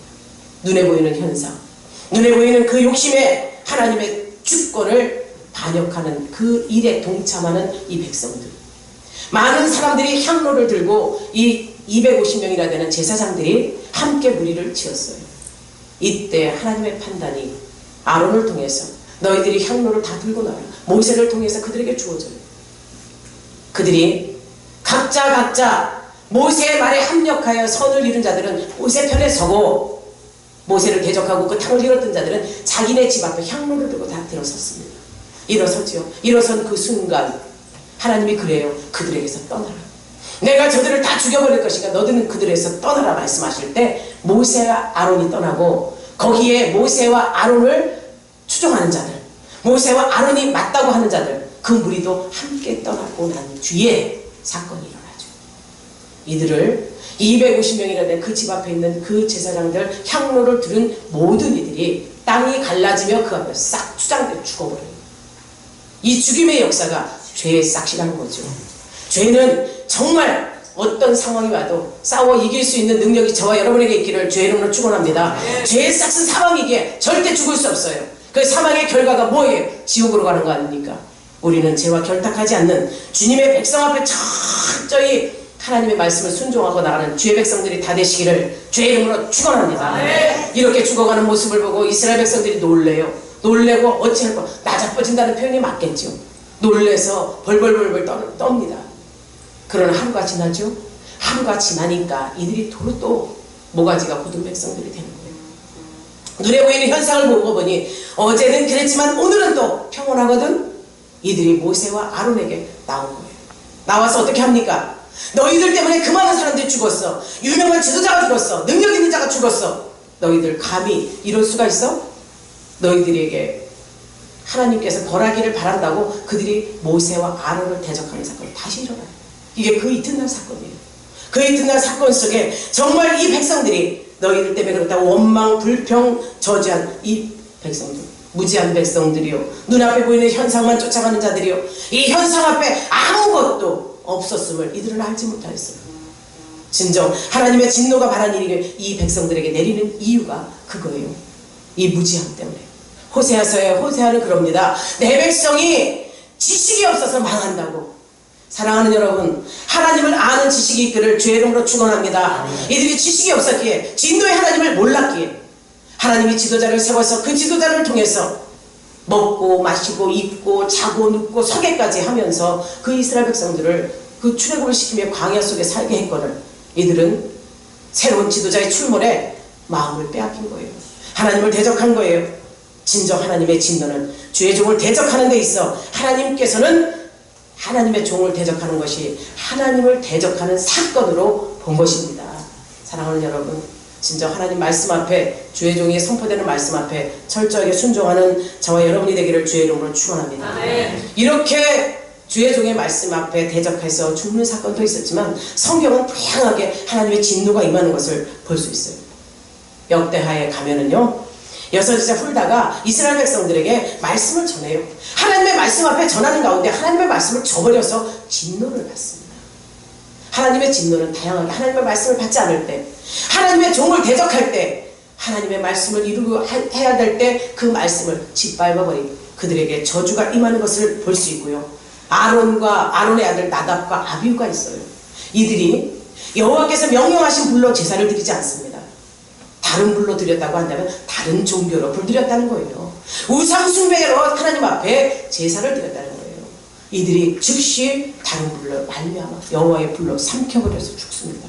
B: 눈에 보이는 현상, 눈에 보이는 그 욕심에 하나님의 주권을 반역하는 그 일에 동참하는 이 백성들. 많은 사람들이 향로를 들고 이 250명이나 되는 제사장들이 함께 무리를 지었어요. 이때 하나님의 판단이 아론을 통해서 너희들이 향로를 다 들고 나와라. 모세를 통해서 그들에게 주어져요. 그들이 각자 모세의 말에 합력하여 선을 이룬 자들은 모세 편에 서고, 모세를 대적하고 그 탕을 잃었던 자들은 자기네 집 앞에 향로를 들고 다 들어섰습니다. 일어섰지요. 일어선 그 순간 하나님이 그래요. 그들에게서 떠나라. 내가 저들을 다 죽여버릴 것이니까 너희는 그들에서 떠나라 말씀하실 때 모세와 아론이 떠나고, 거기에 모세와 아론을 추종하는 자들, 모세와 아론이 맞다고 하는 자들, 그 무리도 함께 떠나고 난 뒤에 사건이 일어나죠. 이들을 250명이나 된 그 집 앞에 있는 그 제사장들, 향로를 들은 모든 이들이 땅이 갈라지며 그 앞에 싹 추장돼 죽어버려요. 이 죽임의 역사가 죄의 싹이라는 거죠. 죄는 정말 어떤 상황이 와도 싸워 이길 수 있는 능력이 저와 여러분에게 있기를 주의 이름으로 축원합니다. 죄의 싹은 사망이기에 절대 죽을 수 없어요. 그 사망의 결과가 뭐예요? 지옥으로 가는 거 아닙니까? 우리는 죄와 결탁하지 않는 주님의 백성 앞에 철저히 하나님의 말씀을 순종하고 나가는 주의 백성들이 다 되시기를 주의 이름으로 축원합니다. 이렇게 죽어가는 모습을 보고 이스라엘 백성들이 놀래요. 놀래고 어찌할 거, 나자빠진다는 표현이 맞겠죠. 놀래서 벌벌벌벌 떱니다. 그러나 하루가 지나죠. 하루가 지나니까 이들이 도로 또 모가지가 굳은 백성들이 되는 거예요. 눈에 보이는 현상을 보고 보니 어제는 그랬지만 오늘은 또 평온하거든. 이들이 모세와 아론에게 나온 거예요. 나와서 어떻게 합니까? 너희들 때문에 그 많은 사람들이 죽었어. 유명한 지도자가 죽었어. 능력 있는 자가 죽었어. 너희들 감히 이럴 수가 있어? 너희들에게 하나님께서 벌하기를 바란다고 그들이 모세와 아론을 대적하는 사건이 다시 일어나요. 이게 그 이튿날 사건이에요. 그 이튿날 사건 속에 정말 이 백성들이 너희들 때문에 그렇다고 원망, 불평, 저주한 이 백성들, 무지한 백성들이요, 눈앞에 보이는 현상만 쫓아가는 자들이요, 이 현상 앞에 아무것도 없었음을 이들은 알지 못하였어요. 진정 하나님의 진노가 바란 일이 이 백성들에게 내리는 이유가 그거예요. 이 무지함 때문에. 호세아서에 호세아는 그럽니다. 내 백성이 지식이 없어서 망한다고. 사랑하는 여러분, 하나님을 아는 지식이 있기를 주의 이름으로 축원합니다. 이들이 지식이 없었기에, 진노의 하나님을 몰랐기에 하나님이 지도자를 세워서 그 지도자를 통해서 먹고 마시고 입고 자고 눕고 서게까지 하면서 그 이스라엘 백성들을 그 출애굽을 시키며 광야 속에 살게 했거늘 이들은 새로운 지도자의 출몰에 마음을 빼앗긴 거예요. 하나님을 대적한 거예요. 진정 하나님의 진노는 주의 종을 대적하는 데 있어 하나님께서는 하나님의 종을 대적하는 것이 하나님을 대적하는 사건으로 본 것입니다. 사랑하는 여러분, 진정 하나님 말씀 앞에, 주의 종이 선포되는 말씀 앞에 철저하게 순종하는 저와 여러분이 되기를 주의 이름으로 축원합니다. 이렇게 주의 종의 말씀 앞에 대적해서 죽는 사건도 있었지만 성경은 다양하게 하나님의 진노가 임하는 것을 볼 수 있어요. 역대하에 가면은요, 여섯이자 훌다가 이스라엘 백성들에게 말씀을 전해요. 하나님의 말씀 앞에 전하는 가운데 하나님의 말씀을 저버려서 진노를 받습니다. 하나님의 진노는 다양하게 하나님의 말씀을 받지 않을 때, 하나님의 종을 대적할 때, 하나님의 말씀을 이루고 해야 될 때 그 말씀을 짓밟아버린 그들에게 저주가 임하는 것을 볼 수 있고요. 아론의 아들 나답과 아비후가 있어요. 이들이 여호와께서 명령하신 불로 제사를 드리지 않습니다. 다른 불로 드렸다고 한다면 다른 종교로 불드렸다는 거예요. 우상 숭배로 하나님 앞에 제사를 드렸다는 거예요. 이들이 즉시 다른 불로 말미암아 여호와의 불로 삼켜버려서 죽습니다.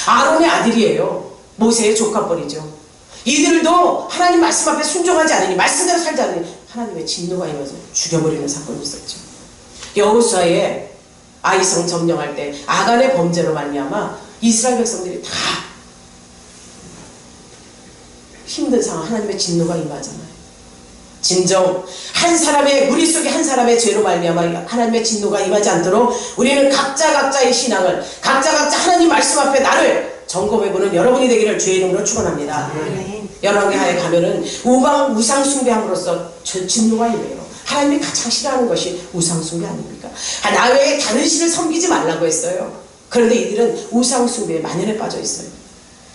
B: 아론의 아들이에요. 모세의 조카뻘이죠. 이들도 하나님 말씀 앞에 순종하지 않으니, 말씀대로 살지 않으니 하나님의 진노가 임해서 죽여버리는 사건이 있었죠. 여호수아의 아이성 점령할 때 아간의 범죄로 말미암아 이스라엘 백성들이 다 힘든 상황, 하나님의 진노가 임하잖아요. 진정 한 사람의, 무리 속에 한 사람의 죄로 말미암아 하나님의 진노가 임하지 않도록 우리는 각자의 신앙을, 각자 하나님 말씀 앞에 나를 점검해보는 여러분이 되기를 주의 이름으로 축원합니다. 열왕기하에 가면은 우상 숭배함으로써 진노가 임해요. 하나님이 가장 싫어하는 것이 우상 숭배 아닙니까? 나 외에 다른 신을 섬기지 말라고 했어요. 그런데 이들은 우상 숭배에 만연에 빠져 있어요.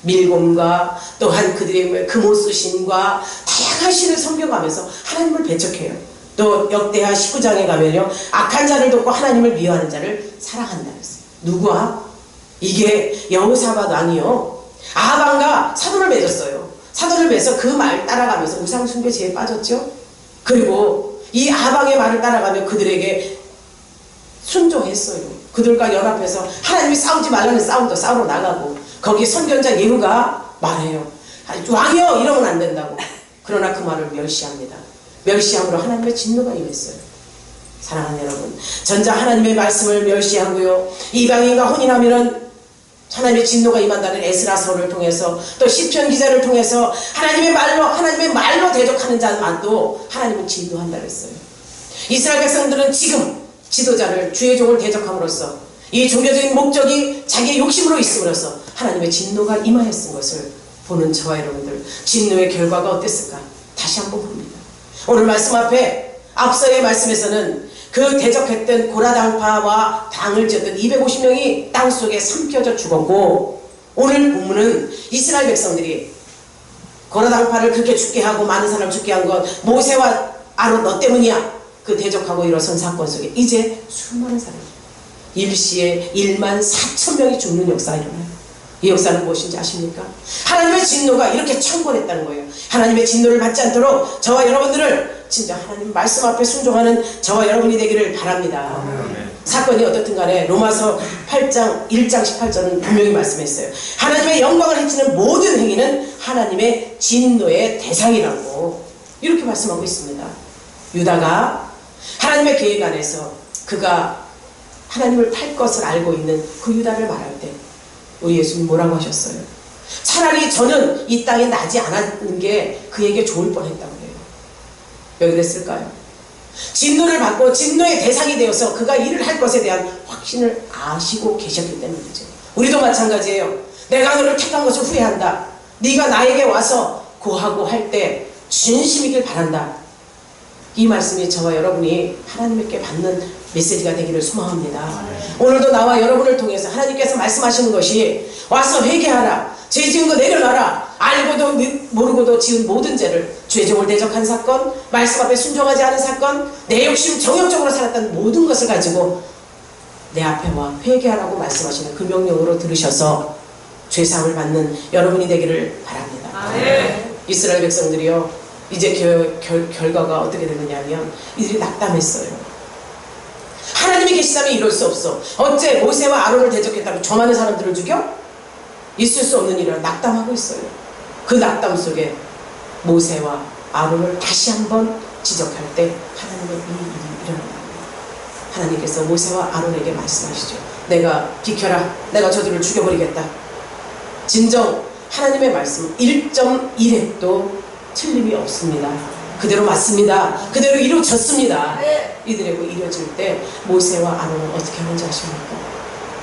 B: 밀곰과 또한 그들의 금오스 신과 다양한 신을 섬겨가면서 하나님을 배척해요. 또 역대하 19장에 가면요, 악한 자를 돕고 하나님을 미워하는 자를 사랑한다 그랬어요. 누구와? 이게 여호사밧 왕이요, 아합왕과 사돈을 맺었어요. 사돈을 맺어서 그 말 따라가면서 우상 숭배죄에 빠졌죠. 그리고 이 아합왕의 말을 따라가며 그들에게 순종했어요. 그들과 연합해서 하나님이 싸우지 말라는 싸움도 싸우러 나가고, 거기 선견자 예후가 말해요. 왕이여 이러면 안 된다고. 그러나 그 말을 멸시합니다. 멸시함으로 하나님의 진노가 임했어요. 사랑하는 여러분, 전자 하나님의 말씀을 멸시하고요, 이방인과 혼인하면은 하나님의 진노가 임한다는 에스라서를 통해서, 또 시편 기자를 통해서 하나님의 말로 대적하는 자만도 하나님은 진노한다 그랬어요. 이스라엘 백성들은 지금 지도자를, 주의 종을 대적함으로써 이 종교적인 목적이 자기의 욕심으로 있음으로써 하나님의 진노가 임하였은 것을 보는 저와 여러분들, 진노의 결과가 어땠을까 다시 한번 봅니다. 오늘 말씀 앞에 앞서의 말씀에서는 그 대적했던 고라당파와 당을 지었던 250명이 땅속에 삼켜져 죽었고, 오늘 본문은 이스라엘 백성들이 고라당파를 그렇게 죽게 하고 많은 사람을 죽게 한 건 모세와 아론 너 때문이야. 그 대적하고 일어선 사건 속에 이제 수많은 사람이 일시에 14,000명이 죽는 역사가 일어나요. 이 역사는 무엇인지 아십니까? 하나님의 진노가 이렇게 천권했다는 거예요. 하나님의 진노를 받지 않도록 저와 여러분들을 진짜 하나님 말씀 앞에 순종하는 저와 여러분이 되기를 바랍니다. 사건이 어떻든 간에 로마서 8장 1장 18절은 분명히 말씀했어요. 하나님의 영광을 해치는 모든 행위는 하나님의 진노의 대상이라고 이렇게 말씀하고 있습니다. 유다가 하나님의 계획 안에서 그가 하나님을 팔 것을 알고 있는 그 유다를 말할 때 우리 예수님 뭐라고 하셨어요? 차라리 저는 이 땅에 나지 않았는 게 그에게 좋을 뻔했다고 해요. 왜 그랬을까요? 진노를 받고 진노의 대상이 되어서 그가 일을 할 것에 대한 확신을 아시고 계셨기 때문이죠. 우리도 마찬가지예요. 내가 너를 택한 것을 후회한다. 네가 나에게 와서 고하고 할 때 진심이길 바란다. 이 말씀이 저와 여러분이 하나님께 받는 메시지가 되기를 소망합니다. 오늘도 나와 여러분을 통해서 하나님께서 말씀하시는 것이 와서 회개하라, 죄 지은 거 내려놔라, 알고도 모르고도 지은 모든 죄를, 죄종을 대적한 사건, 말씀 앞에 순종하지 않은 사건, 내 욕심 정욕적으로 살았던 모든 것을 가지고 내 앞에 와 회개하라고 말씀하시는 그 명령으로 들으셔서 죄사함을 받는 여러분이 되기를 바랍니다. 이스라엘 백성들이요, 이제 결과가 어떻게 되느냐면 이들이 낙담했어요. 하나님이 계시다면 이럴 수 없어. 어째 모세와 아론을 대적했다고 저 많은 사람들을 죽여? 있을 수 없는 일을 낙담하고 있어요. 그 낙담 속에 모세와 아론을 다시 한번 지적할 때 하나님의 이 일이 일어납니다. 하나님께서 모세와 아론에게 말씀하시죠. 내가 비켜라, 내가 저들을 죽여버리겠다. 진정 하나님의 말씀 1.1획도 틀림이 없습니다. 그대로 맞습니다. 그대로 이루어졌습니다. 이들에게 이루어질 때 모세와 아론은 어떻게 하는지 아십니까?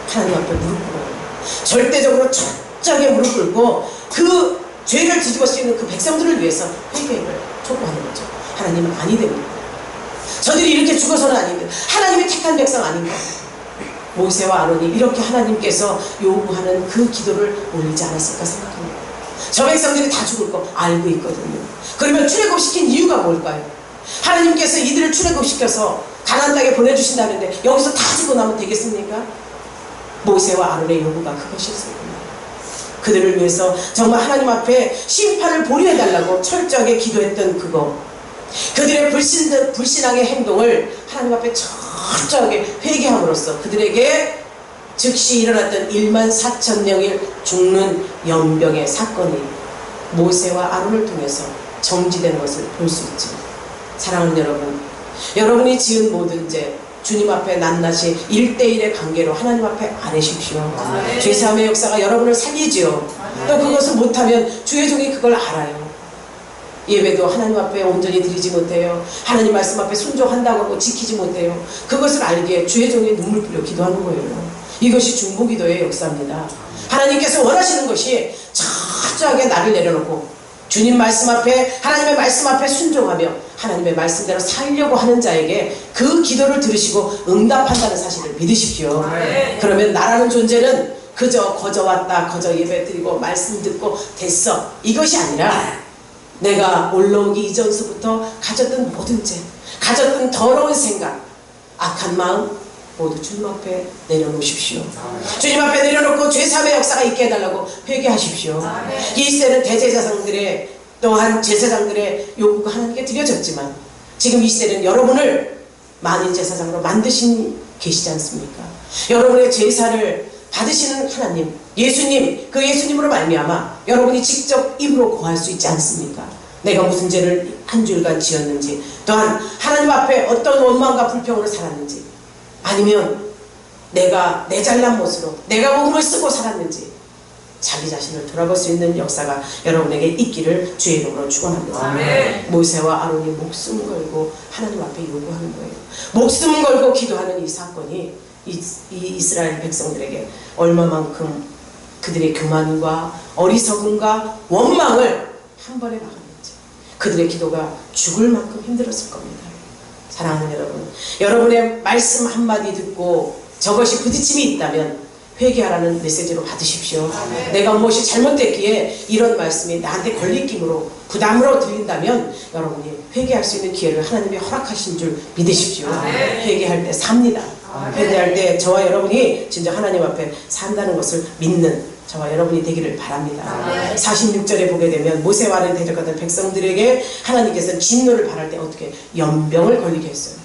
B: 하나님 앞에 무릎 꿇어요. 절대적으로 철저하게 무릎 꿇고 그 죄를 뒤집어 쓰는 그 백성들을 위해서 회개를 촉구하는 거죠. 하나님은 아니 됩니다. 저들이 이렇게 죽어서는 아닙니다. 하나님이 택한 백성 아닙니다. 모세와 아론이 이렇게 하나님께서 요구하는 그 기도를 올리지 않았을까 생각합니다. 저 백성들이 다 죽을 거 알고 있거든요. 그러면 출애굽시킨 이유가 뭘까요? 하나님께서 이들을 출애굽시켜서 가나안 땅에 보내주신다는데 여기서 다 죽고 나면 되겠습니까? 모세와 아론의 요구가 그것이었을 겁니다. 그들을 위해서 정말 하나님 앞에 심판을 보류해달라고 철저하게 기도했던 그거, 그들의 불신앙의 행동을 하나님 앞에 철저하게 회개함으로써 그들에게 즉시 일어났던 14,000명이 죽는 연병의 사건이 모세와 아론을 통해서 정지된 것을 볼 수 있죠. 사랑하는 여러분, 여러분이 지은 모든 죄 주님 앞에 낱낱이 1대1의 관계로 하나님 앞에 아뢰십시오. 죄사함의 역사가 여러분을 살리지요. 또 그것을 못하면 주의 종이 그걸 알아요. 예배도 하나님 앞에 온전히 드리지 못해요. 하나님 말씀 앞에 순종한다고 하고 지키지 못해요. 그것을 알기에 주의 종이 눈물 뿌려 기도하는 거예요. 이것이 중보기도의 역사입니다. 하나님께서 원하시는 것이 철저하게 나를 내려놓고 주님 말씀 앞에, 하나님의 말씀 앞에 순종하며 하나님의 말씀대로 살려고 하는 자에게 그 기도를 들으시고 응답한다는 사실을 믿으십시오. 그러면 나라는 존재는 그저 거저 왔다, 거저 예배 드리고 말씀 듣고 됐어, 이것이 아니라 내가 올라오기 이전서부터 가졌던 모든 죄, 가졌던 더러운 생각, 악한 마음 모두 주님 앞에 내려놓으십시오. 주님 앞에 내려놓고 죄사함의 역사가 있게 해달라고 회개하십시오. 이 시대는 대제사장들의, 또한 제사장들의 요구가 하나님께 드려졌지만 지금 이 시대는 여러분을 만인제사장으로 만드신 계시지 않습니까? 여러분의 제사를 받으시는 하나님, 예수님, 그 예수님으로 말미암아 여러분이 직접 입으로 고할 수 있지 않습니까? 내가 무슨 죄를 한 주일간 지었는지, 또한 하나님 앞에 어떤 원망과 불평으로 살았는지, 아니면 내가 내 잘난 못으로 내가 몸을 쓰고 살았는지 자기 자신을 돌아볼 수 있는 역사가 여러분에게 있기를 주의 이름으로 축원합니다. 모세와 아론이 목숨 걸고 하나님 앞에 요구하는 거예요. 목숨 걸고 기도하는 이 사건이 이 이스라엘 백성들에게 얼마만큼 그들의 교만과 어리석음과 원망을 한 번에 막았는지, 그들의 기도가 죽을 만큼 힘들었을 겁니다. 사랑하는 여러분, 여러분의 말씀 한마디 듣고 저것이 부딪힘이 있다면 회개하라는 메시지로 받으십시오. 내가 무엇이 잘못됐기에 이런 말씀이 나한테 걸리낌으로 부담으로 들린다면 여러분이 회개할 수 있는 기회를 하나님이 허락하신 줄 믿으십시오. 회개할 때 삽니다. 회개할 때 저와 여러분이 진짜 하나님 앞에 산다는 것을 믿는 저와 여러분이 되기를 바랍니다. 46절에 보게 되면 모세와 아론을 대적하던 백성들에게 하나님께서는 진노를 바랄 때 어떻게 연병을 걸리게 했어요.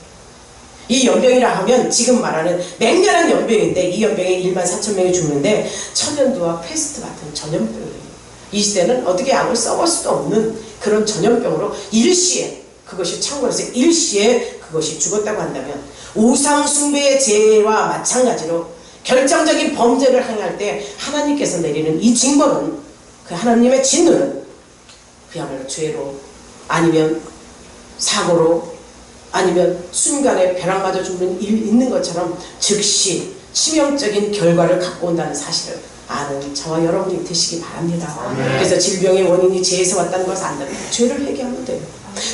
B: 이 연병이라 하면 지금 말하는 맹렬한 연병인데, 이 연병에 14,000명이 죽는데 천연두와 패스트 같은 전염병이에요. 이 시대는 어떻게 약을 써볼 수도 없는 그런 전염병으로 일시에, 그것이 창궐해서 일시에 그것이 죽었다고 한다면, 우상숭배의 죄와 마찬가지로 결정적인 범죄를 행할 때 하나님께서 내리는 이 징벌은, 그 하나님의 진노는 그야말로 죄로, 아니면 사고로, 아니면 순간에 벼락 맞아 죽는 일 있는 것처럼 즉시 치명적인 결과를 갖고 온다는 사실을 아는 저와 여러분이 되시기 바랍니다. 그래서 질병의 원인이 죄에서 왔다는 것을 안다면 죄를 회개하면 돼요.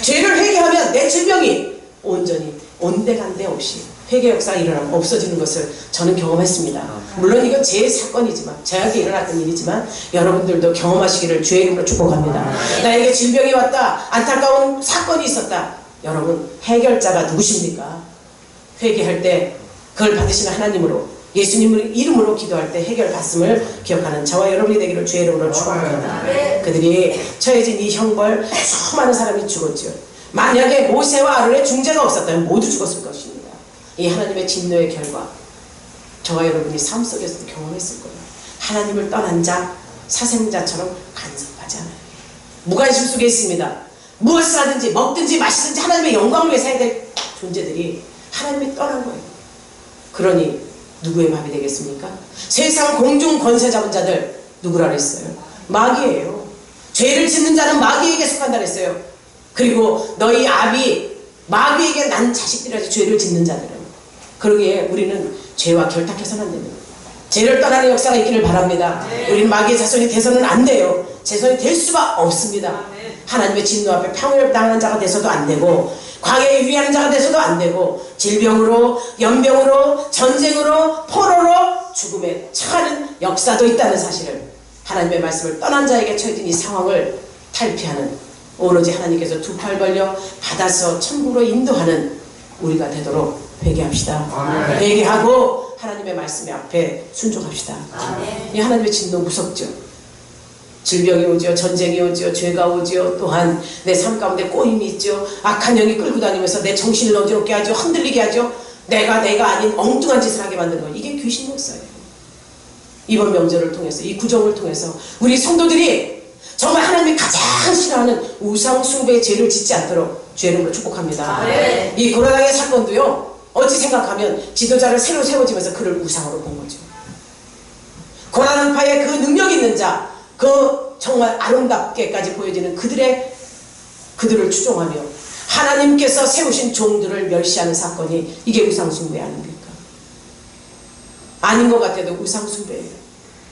B: 죄를 회개하면 내 질병이 온전히 온데간데 없이 회개 역사가 일어나면 없어지는 것을 저는 경험했습니다. 물론 이건 제 사건이지만, 저에게 일어났던 일이지만 여러분들도 경험하시기를 주의 이름으로 축복합니다. 나에게 질병이 왔다, 안타까운 사건이 있었다. 여러분, 해결자가 누구십니까? 회개할 때 그걸 받으시는 하나님으로, 예수님 이름으로 기도할 때 해결 받음을 기억하는 저와 여러분이 되기를 주의 이름으로 축복합니다. 그들이 처해진 이 형벌, 수많은 사람이 죽었죠. 만약에 모세와 아론의 중재가 없었다면 모두 죽었을 것입니다. 이 하나님의 진노의 결과, 저와 여러분이 삶 속에서도 경험했을 거예요. 하나님을 떠난 자, 사생자처럼 간섭하지 않아요. 무관심 속에 있습니다. 무엇을 하든지 먹든지 마시든지 하나님의 영광을 위해서 해야 될 존재들이 하나님이 떠난 거예요. 그러니 누구의 밥이 되겠습니까? 세상 공중 권세 잡은 자들 누구라 그랬어요? 마귀예요. 죄를 짓는 자는 마귀에게 속한다 그랬어요. 그리고 너희 아비 마귀에게 난 자식들이라서 죄를 짓는 자들은, 그러기에 우리는 죄와 결탁해서는 안 됩니다. 죄를 떠나는 역사가 있기를 바랍니다. 우리는 마귀의 자손이 돼서는 안 돼요. 자손이 될 수가 없습니다. 하나님의 진노 앞에 평을 당하는 자가 돼서도 안 되고, 광야에 유리하는 자가 돼서도 안 되고, 질병으로, 연병으로, 전쟁으로, 포로로 죽음에 처하는 역사도 있다는 사실을, 하나님의 말씀을 떠난 자에게 처해진 이 상황을 탈피하는, 오로지 하나님께서 두 팔 벌려 받아서 천국으로 인도하는 우리가 되도록 회개합시다. 회개하고 하나님의 말씀 앞에 순종합시다. 이 하나님의 진노 무섭죠. 질병이 오죠, 전쟁이 오죠, 죄가 오죠, 또한 내 삶 가운데 꼬임이 있죠, 악한 영이 끌고 다니면서 내 정신을 어지럽게 하죠, 흔들리게 하죠, 내가 아닌 엉뚱한 짓을 하게 만드는 거, 이게 귀신 역사예요. 이번 명절을 통해서, 이 구정을 통해서 우리 성도들이 정말 하나님이 가장 싫어하는 우상 숭배의 죄를 짓지 않도록 주의 이름으로 축복합니다. 이 고라당의 사건도요, 어찌 생각하면 지도자를 새로 세워지면서 그를 우상으로 본 거죠. 고라당파의 그 능력 있는 자, 그 정말 아름답게까지 보여지는 그들을 추종하며 하나님께서 세우신 종들을 멸시하는 사건이, 이게 우상숭배 아닙니까? 아닌 것 같아도 우상숭배예요.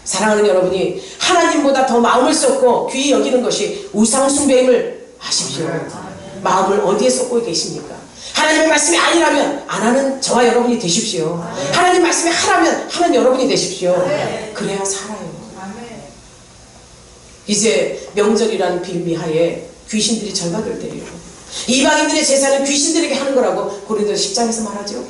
B: 사랑하는 여러분이 하나님보다 더 마음을 쏟고 귀히 여기는 것이 우상숭배임을 아십시오. 마음을 어디에 쏟고 계십니까? 하나님의 말씀이 아니라면 안 하는 저와 여러분이 되십시오. 하나님 말씀이 하라면 하는 여러분이 되십시오. 그래야 살아요. 이제 명절이라는 빌미하에 귀신들이 절박할 때예요. 이방인들의 제사는 귀신들에게 하는 거라고 고린도서 10장에서 말하죠.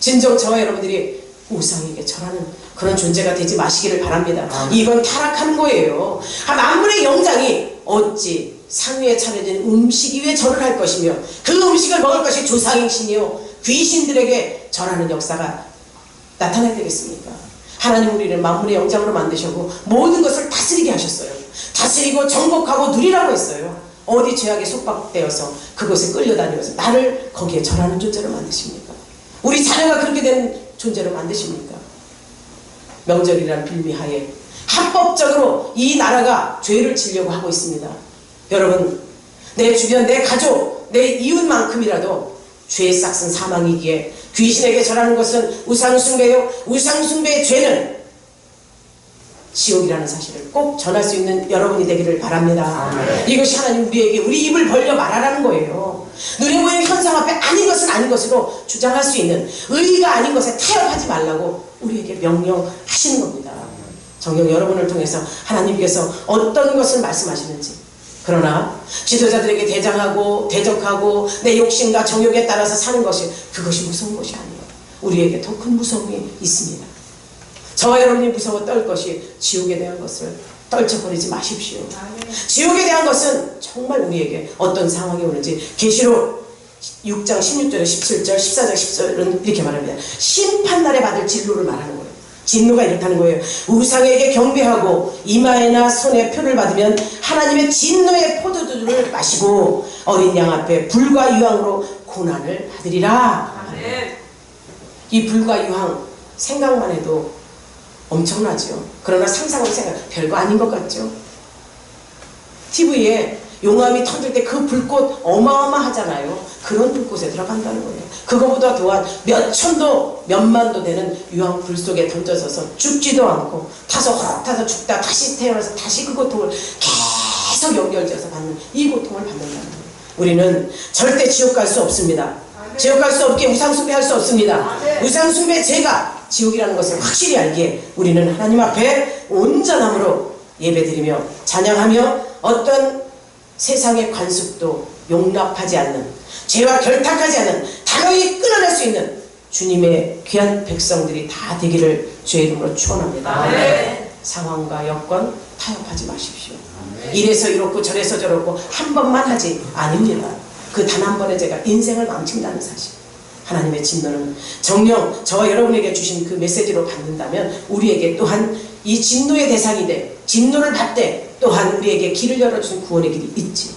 B: 진정 저와 여러분들이 우상에게 절하는 그런 존재가 되지 마시기를 바랍니다. 이건 타락하는 거예요. 만물의 영장이 어찌 상위에 차려진 음식 위에 절을 할 것이며 그 음식을 먹을 것이 조상인 신이요 귀신들에게 절하는 역사가 나타나야 되겠습니까? 하나님 우리를 만물의 영장으로 만드셨고 모든 것을 다스리게 하셨어요. 다스리고 정복하고 누리라고 했어요. 어디 죄악에 속박되어서 그것에 끌려다니면서 나를 거기에 절하는 존재로 만드십니까? 우리 자녀가 그렇게 된 존재로 만드십니까? 명절이라는 빌미하에 합법적으로 이 나라가 죄를 지려고 하고 있습니다. 여러분, 내 주변, 내 가족, 내 이웃만큼이라도 죄의 싹슨 사망이기에 귀신에게 절하는 것은 우상숭배요. 우상숭배의 죄는 지옥이라는 사실을 꼭 전할 수 있는 여러분이 되기를 바랍니다. 이것이 하나님 우리에게 우리 입을 벌려 말하라는 거예요. 눈에 보이는 현상 앞에 아닌 것은 아닌 것으로 주장할 수 있는 의가 아닌 것에 타협하지 말라고 우리에게 명령하시는 겁니다. 정녕 여러분을 통해서 하나님께서 어떤 것을 말씀하시는지. 그러나 지도자들에게 대장하고 대적하고 내 욕심과 정욕에 따라서 사는 것이 그것이 무서운 것이 아니에요. 우리에게 더 큰 무서움이 있습니다. 저와 여러분이 무서워 떨 것이 지옥에 대한 것을 떨쳐버리지 마십시오. 지옥에 대한 것은 정말 우리에게 어떤 상황이 오는지 계시록 6장 16절에 17절 14절 10절은 이렇게 말합니다. 심판날에 받을 진노를 말하는 거예요. 진노가 이렇다는 거예요. 우상에게 경배하고 이마에나 손에 표를 받으면 하나님의 진노의 포도주를 마시고 어린 양 앞에 불과 유황으로 고난을 받으리라. 이 불과 유황 생각만 해도 엄청나죠. 그러나 상상으로 별거 아닌 것 같죠. TV에 용암이 터질 때 그 불꽃 어마어마하잖아요. 그런 불꽃에 들어간다는 거예요. 그거보다 또한 몇 천도 몇만도 되는 유황 불 속에 던져져서 죽지도 않고 타서 죽다 다시 태어나서 다시 그 고통을 계속 연결지어서 받는 이 고통을 받는다는 거예요. 우리는 절대 지옥 갈 수 없습니다. 지옥 갈 수 없게 우상숭배 할 수 없습니다. 우상숭배 죄가 지옥이라는 것을 확실히 알기에 우리는 하나님 앞에 온전함으로 예배드리며 찬양하며 어떤 세상의 관습도 용납하지 않는 죄와 결탁하지 않는 당연히 끊어낼 수 있는 주님의 귀한 백성들이 다 되기를 주의 이름으로 축원합니다. 상황과 여건 타협하지 마십시오. 이래서 이렇고 저래서 저렇고 한 번만 하지 아닙니다. 그 단 한 번의 죄가 인생을 망친다는 사실. 하나님의 진노는 정녕 저와 여러분에게 주신 그 메시지로 받는다면 우리에게 또한 이 진노의 대상이 돼 진노를 받되 또한 우리에게 길을 열어주신 구원의 길이 있지.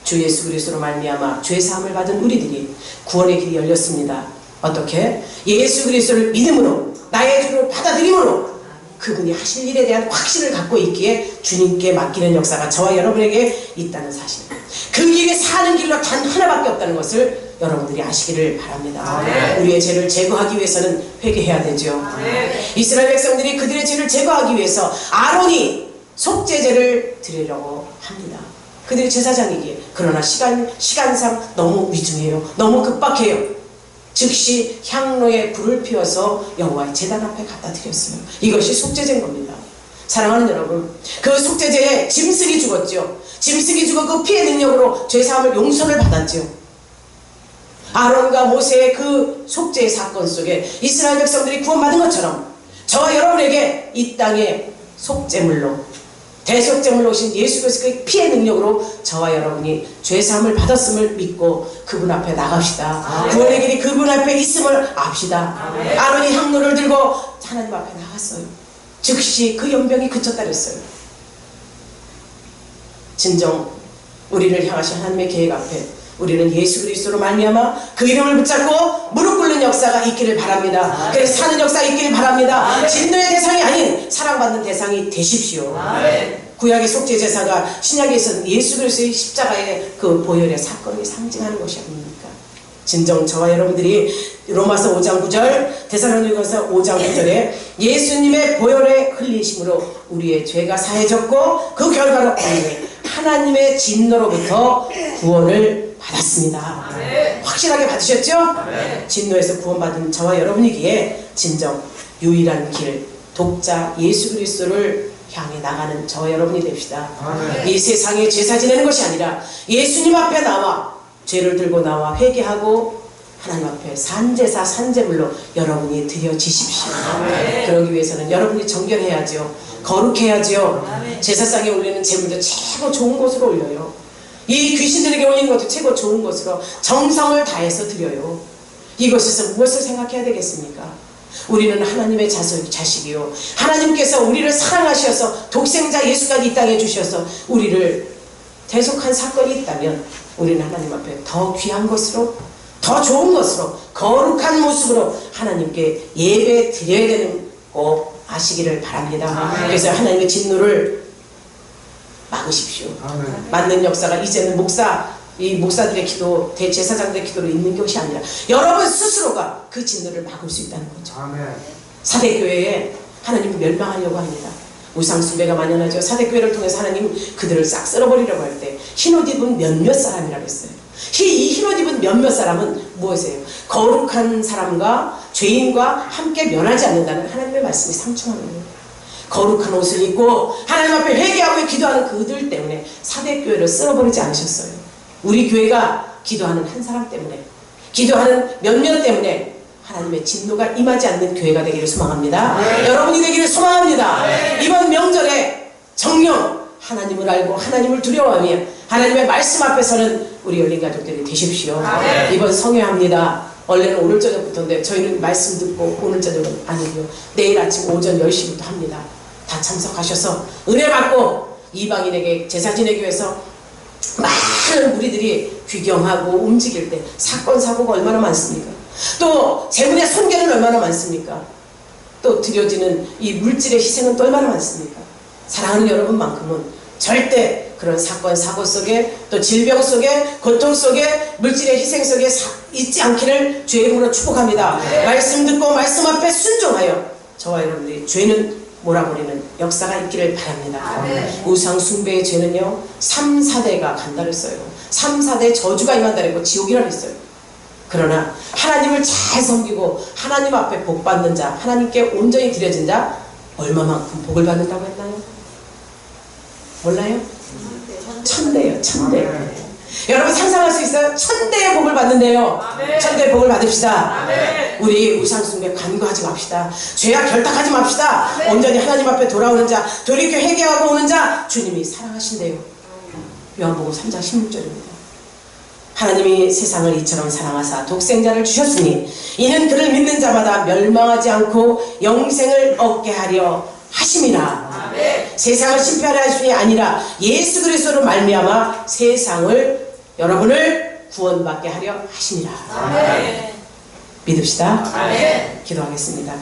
B: 주 예수 그리스도로 말미암아 죄사함을 받은 우리들이 구원의 길이 열렸습니다. 어떻게? 예수 그리스도를 믿음으로 나의 주로 받아들임으로 그분이 하실 일에 대한 확신을 갖고 있기에 주님께 맡기는 역사가 저와 여러분에게 있다는 사실. 그 길에 사는 길로 단 하나밖에 없다는 것을 여러분들이 아시기를 바랍니다. 우리의 죄를 제거하기 위해서는 회개해야 되죠. 이스라엘 백성들이 그들의 죄를 제거하기 위해서 아론이 속죄제를 드리려고 합니다. 그들이 제사장이기에. 그러나 시간상 너무 위중해요. 너무 급박해요. 즉시 향로에 불을 피워서 여호와의 제단 앞에 갖다 드렸어요. 이것이 속죄제인 겁니다. 사랑하는 여러분, 그 속죄제에 짐승이 죽었죠. 짐승이 죽어 그 피의 능력으로 죄사함을 용서를 받았죠. 아론과 모세의 그 속죄의 사건 속에 이스라엘 백성들이 구원받은 것처럼 저와 여러분에게 이 땅의 속죄물로 대속죄물로 오신 예수 그리스도의 피의 능력으로 저와 여러분이 죄사함을 받았음을 믿고 그분 앞에 나갑시다. 구원의 길이 그분 앞에 있음을 압시다. 아론이 향로를 들고 하나님 앞에 나갔어요. 즉시 그 연병이 그쳤다 그랬어요. 진정 우리를 향하신 하나님의 계획 앞에 우리는 예수 그리스도로 말미암아 그 이름을 붙잡고 무릎 꿇는 역사가 있기를 바랍니다. 그래서 사는 역사 있기를 바랍니다. 진노의 대상이 아닌 사랑받는 대상이 되십시오. 구약의 속죄제사가 신약에 있어서 예수 그리스도의 십자가의 그 보혈의 사건이 상징하는 것이 아닙니까? 진정 저와 여러분들이 로마서 5장 9절, 데살로니가서 5장 9절에 예수님의 보혈의 흘리심으로 우리의 죄가 사해졌고 그 결과로 우리는 하나님의 진노로부터 구원을 받았습니다. 확실하게 받으셨죠? 진노에서 구원받은 저와 여러분이기에 진정 유일한 길, 독자 예수 그리스도를 향해 나가는 저와 여러분이 됩시다. 이 세상에 제사 지내는 것이 아니라 예수님 앞에 나와 죄를 들고 나와 회개하고 하나님 앞에 산제사 산제물로 여러분이 드려지십시오. 그러기 위해서는 여러분이 정결해야죠. 거룩해야죠. 제사상에 올리는 제물도 최고 좋은 곳으로 올려요. 이 귀신들에게 올리는 것도 최고 좋은 곳으로 정성을 다해서 드려요. 이것에서 무엇을 생각해야 되겠습니까? 우리는 하나님의 자식이요, 하나님께서 우리를 사랑하셔서 독생자 예수까지 이 땅에 주셔서 우리를 대속한 사건이 있다면 우리는 하나님 앞에 더 귀한 것으로, 더 좋은 것으로, 거룩한 모습으로 하나님께 예배 드려야 되는 거 아시기를 바랍니다. 그래서 하나님의 진노를 막으십시오. 맞는 역사가 이제는 이 목사들의 기도, 대제사장들의 기도로 있는 것이 아니라 여러분 스스로가 그 진노를 막을 수 있다는 거죠. 사대교회에 하나님은 멸망하려고 합니다. 우상숭배가 만연하죠. 사대교회를 통해서 하나님 그들을 싹 쓸어버리려고 할 때 흰옷 입은 몇몇 사람이라고 했어요. 이 흰옷 입은 몇몇 사람은 무엇이에요? 거룩한 사람과 죄인과 함께 면하지 않는다는 하나님의 말씀이 상충하는 거예요. 거룩한 옷을 입고 하나님 앞에 회개하고 기도하는 그들 때문에 사대교회를 쓸어버리지 않으셨어요. 우리 교회가 기도하는 한 사람 때문에, 기도하는 몇몇 때문에 하나님의 진노가 임하지 않는 교회가 되기를 소망합니다. 여러분이 되기를 소망합니다. 이번 명절에 정령 하나님을 알고 하나님을 두려워하며 하나님의 말씀 앞에서는 우리 열린 가족들이 되십시오. 이번 성회합니다. 원래는 오늘 저녁부터인데 저희는 말씀 듣고 오늘 저녁은 아니고요, 내일 아침 오전 10시부터 합니다. 다 참석하셔서 은혜 받고 이방인에게 제사 지내기 위해서 많은 무리들이 귀경하고 움직일 때 사건 사고가 얼마나 많습니까? 또 재물의 손괴는 얼마나 많습니까? 또 드려지는 이 물질의 희생은 또 얼마나 많습니까? 사랑하는 여러분만큼은 절대 그런 사건 사고 속에, 또 질병 속에, 고통 속에, 물질의 희생 속에 있지 않기를 주의 이름으로 축복합니다. 말씀 듣고 말씀 앞에 순종하여 저와 여러분들이 죄는 몰아버리는 역사가 있기를 바랍니다. 우상 숭배의 죄는요 3, 4대가 간다 그랬어요. 3, 4대 저주가 임한다 그랬고 지옥이라 그랬어요. 그러나 하나님을 잘 섬기고 하나님 앞에 복 받는 자, 하나님께 온전히 드려진 자 얼마만큼 복을 받는다고 했나요? 몰라요? 1000대요. 1000대. 여러분 상상할 수 있어요? 1000대의 복을 받는데요. 1000대의 복을 받읍시다. 우리 우상숭배 간과하지 맙시다. 죄악 결탁하지 맙시다. 온전히 하나님 앞에 돌아오는 자, 돌이켜 회개하고 오는 자 주님이 사랑하신대요. 요한복음 3장 16절입니다. 하나님이 세상을 이처럼 사랑하사 독생자를 주셨으니 이는 그를 믿는 자마다 멸망하지 않고 영생을 얻게 하려 하심이라. 세상을 심판하려 하심이 아니라 예수 그리스도로 말미암아 세상을, 여러분을 구원받게 하려 하심이라. 믿읍시다. 기도하겠습니다.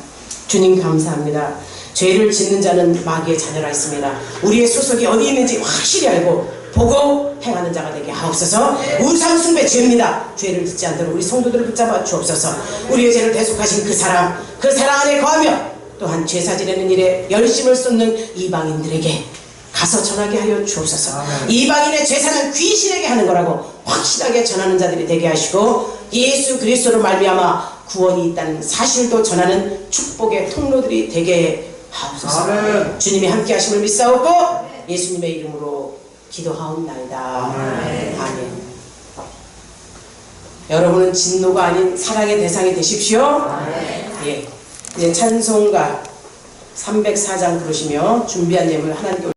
B: 주님 감사합니다. 죄를 짓는 자는 마귀의 자녀라 했습니다. 우리의 소속이 어디 있는지 확실히 알고 보고 행하는 자가 되게 하옵소서. 우상숭배 죄입니다. 죄를 짓지 않도록 우리 성도들을 붙잡아 주옵소서. 우리의 죄를 대속하신 그 사랑 안에 거하며 또한 제사 지내는 일에 열심을 쏟는 이방인들에게 가서 전하게 하여 주옵소서. 이방인의 제사는 귀신에게 하는 거라고 확실하게 전하는 자들이 되게 하시고 예수 그리스도로 말미암아 구원이 있다는 사실도 전하는 축복의 통로들이 되게 하옵소서. 주님이 함께 하심을 믿사옵고 예수님의 이름으로 기도하옵나이다. 아멘. 여러분은 진노가 아닌 사랑의 대상이 되십시오. 예. 이제 찬송가 304장 부르시며 준비한 예물 하나님께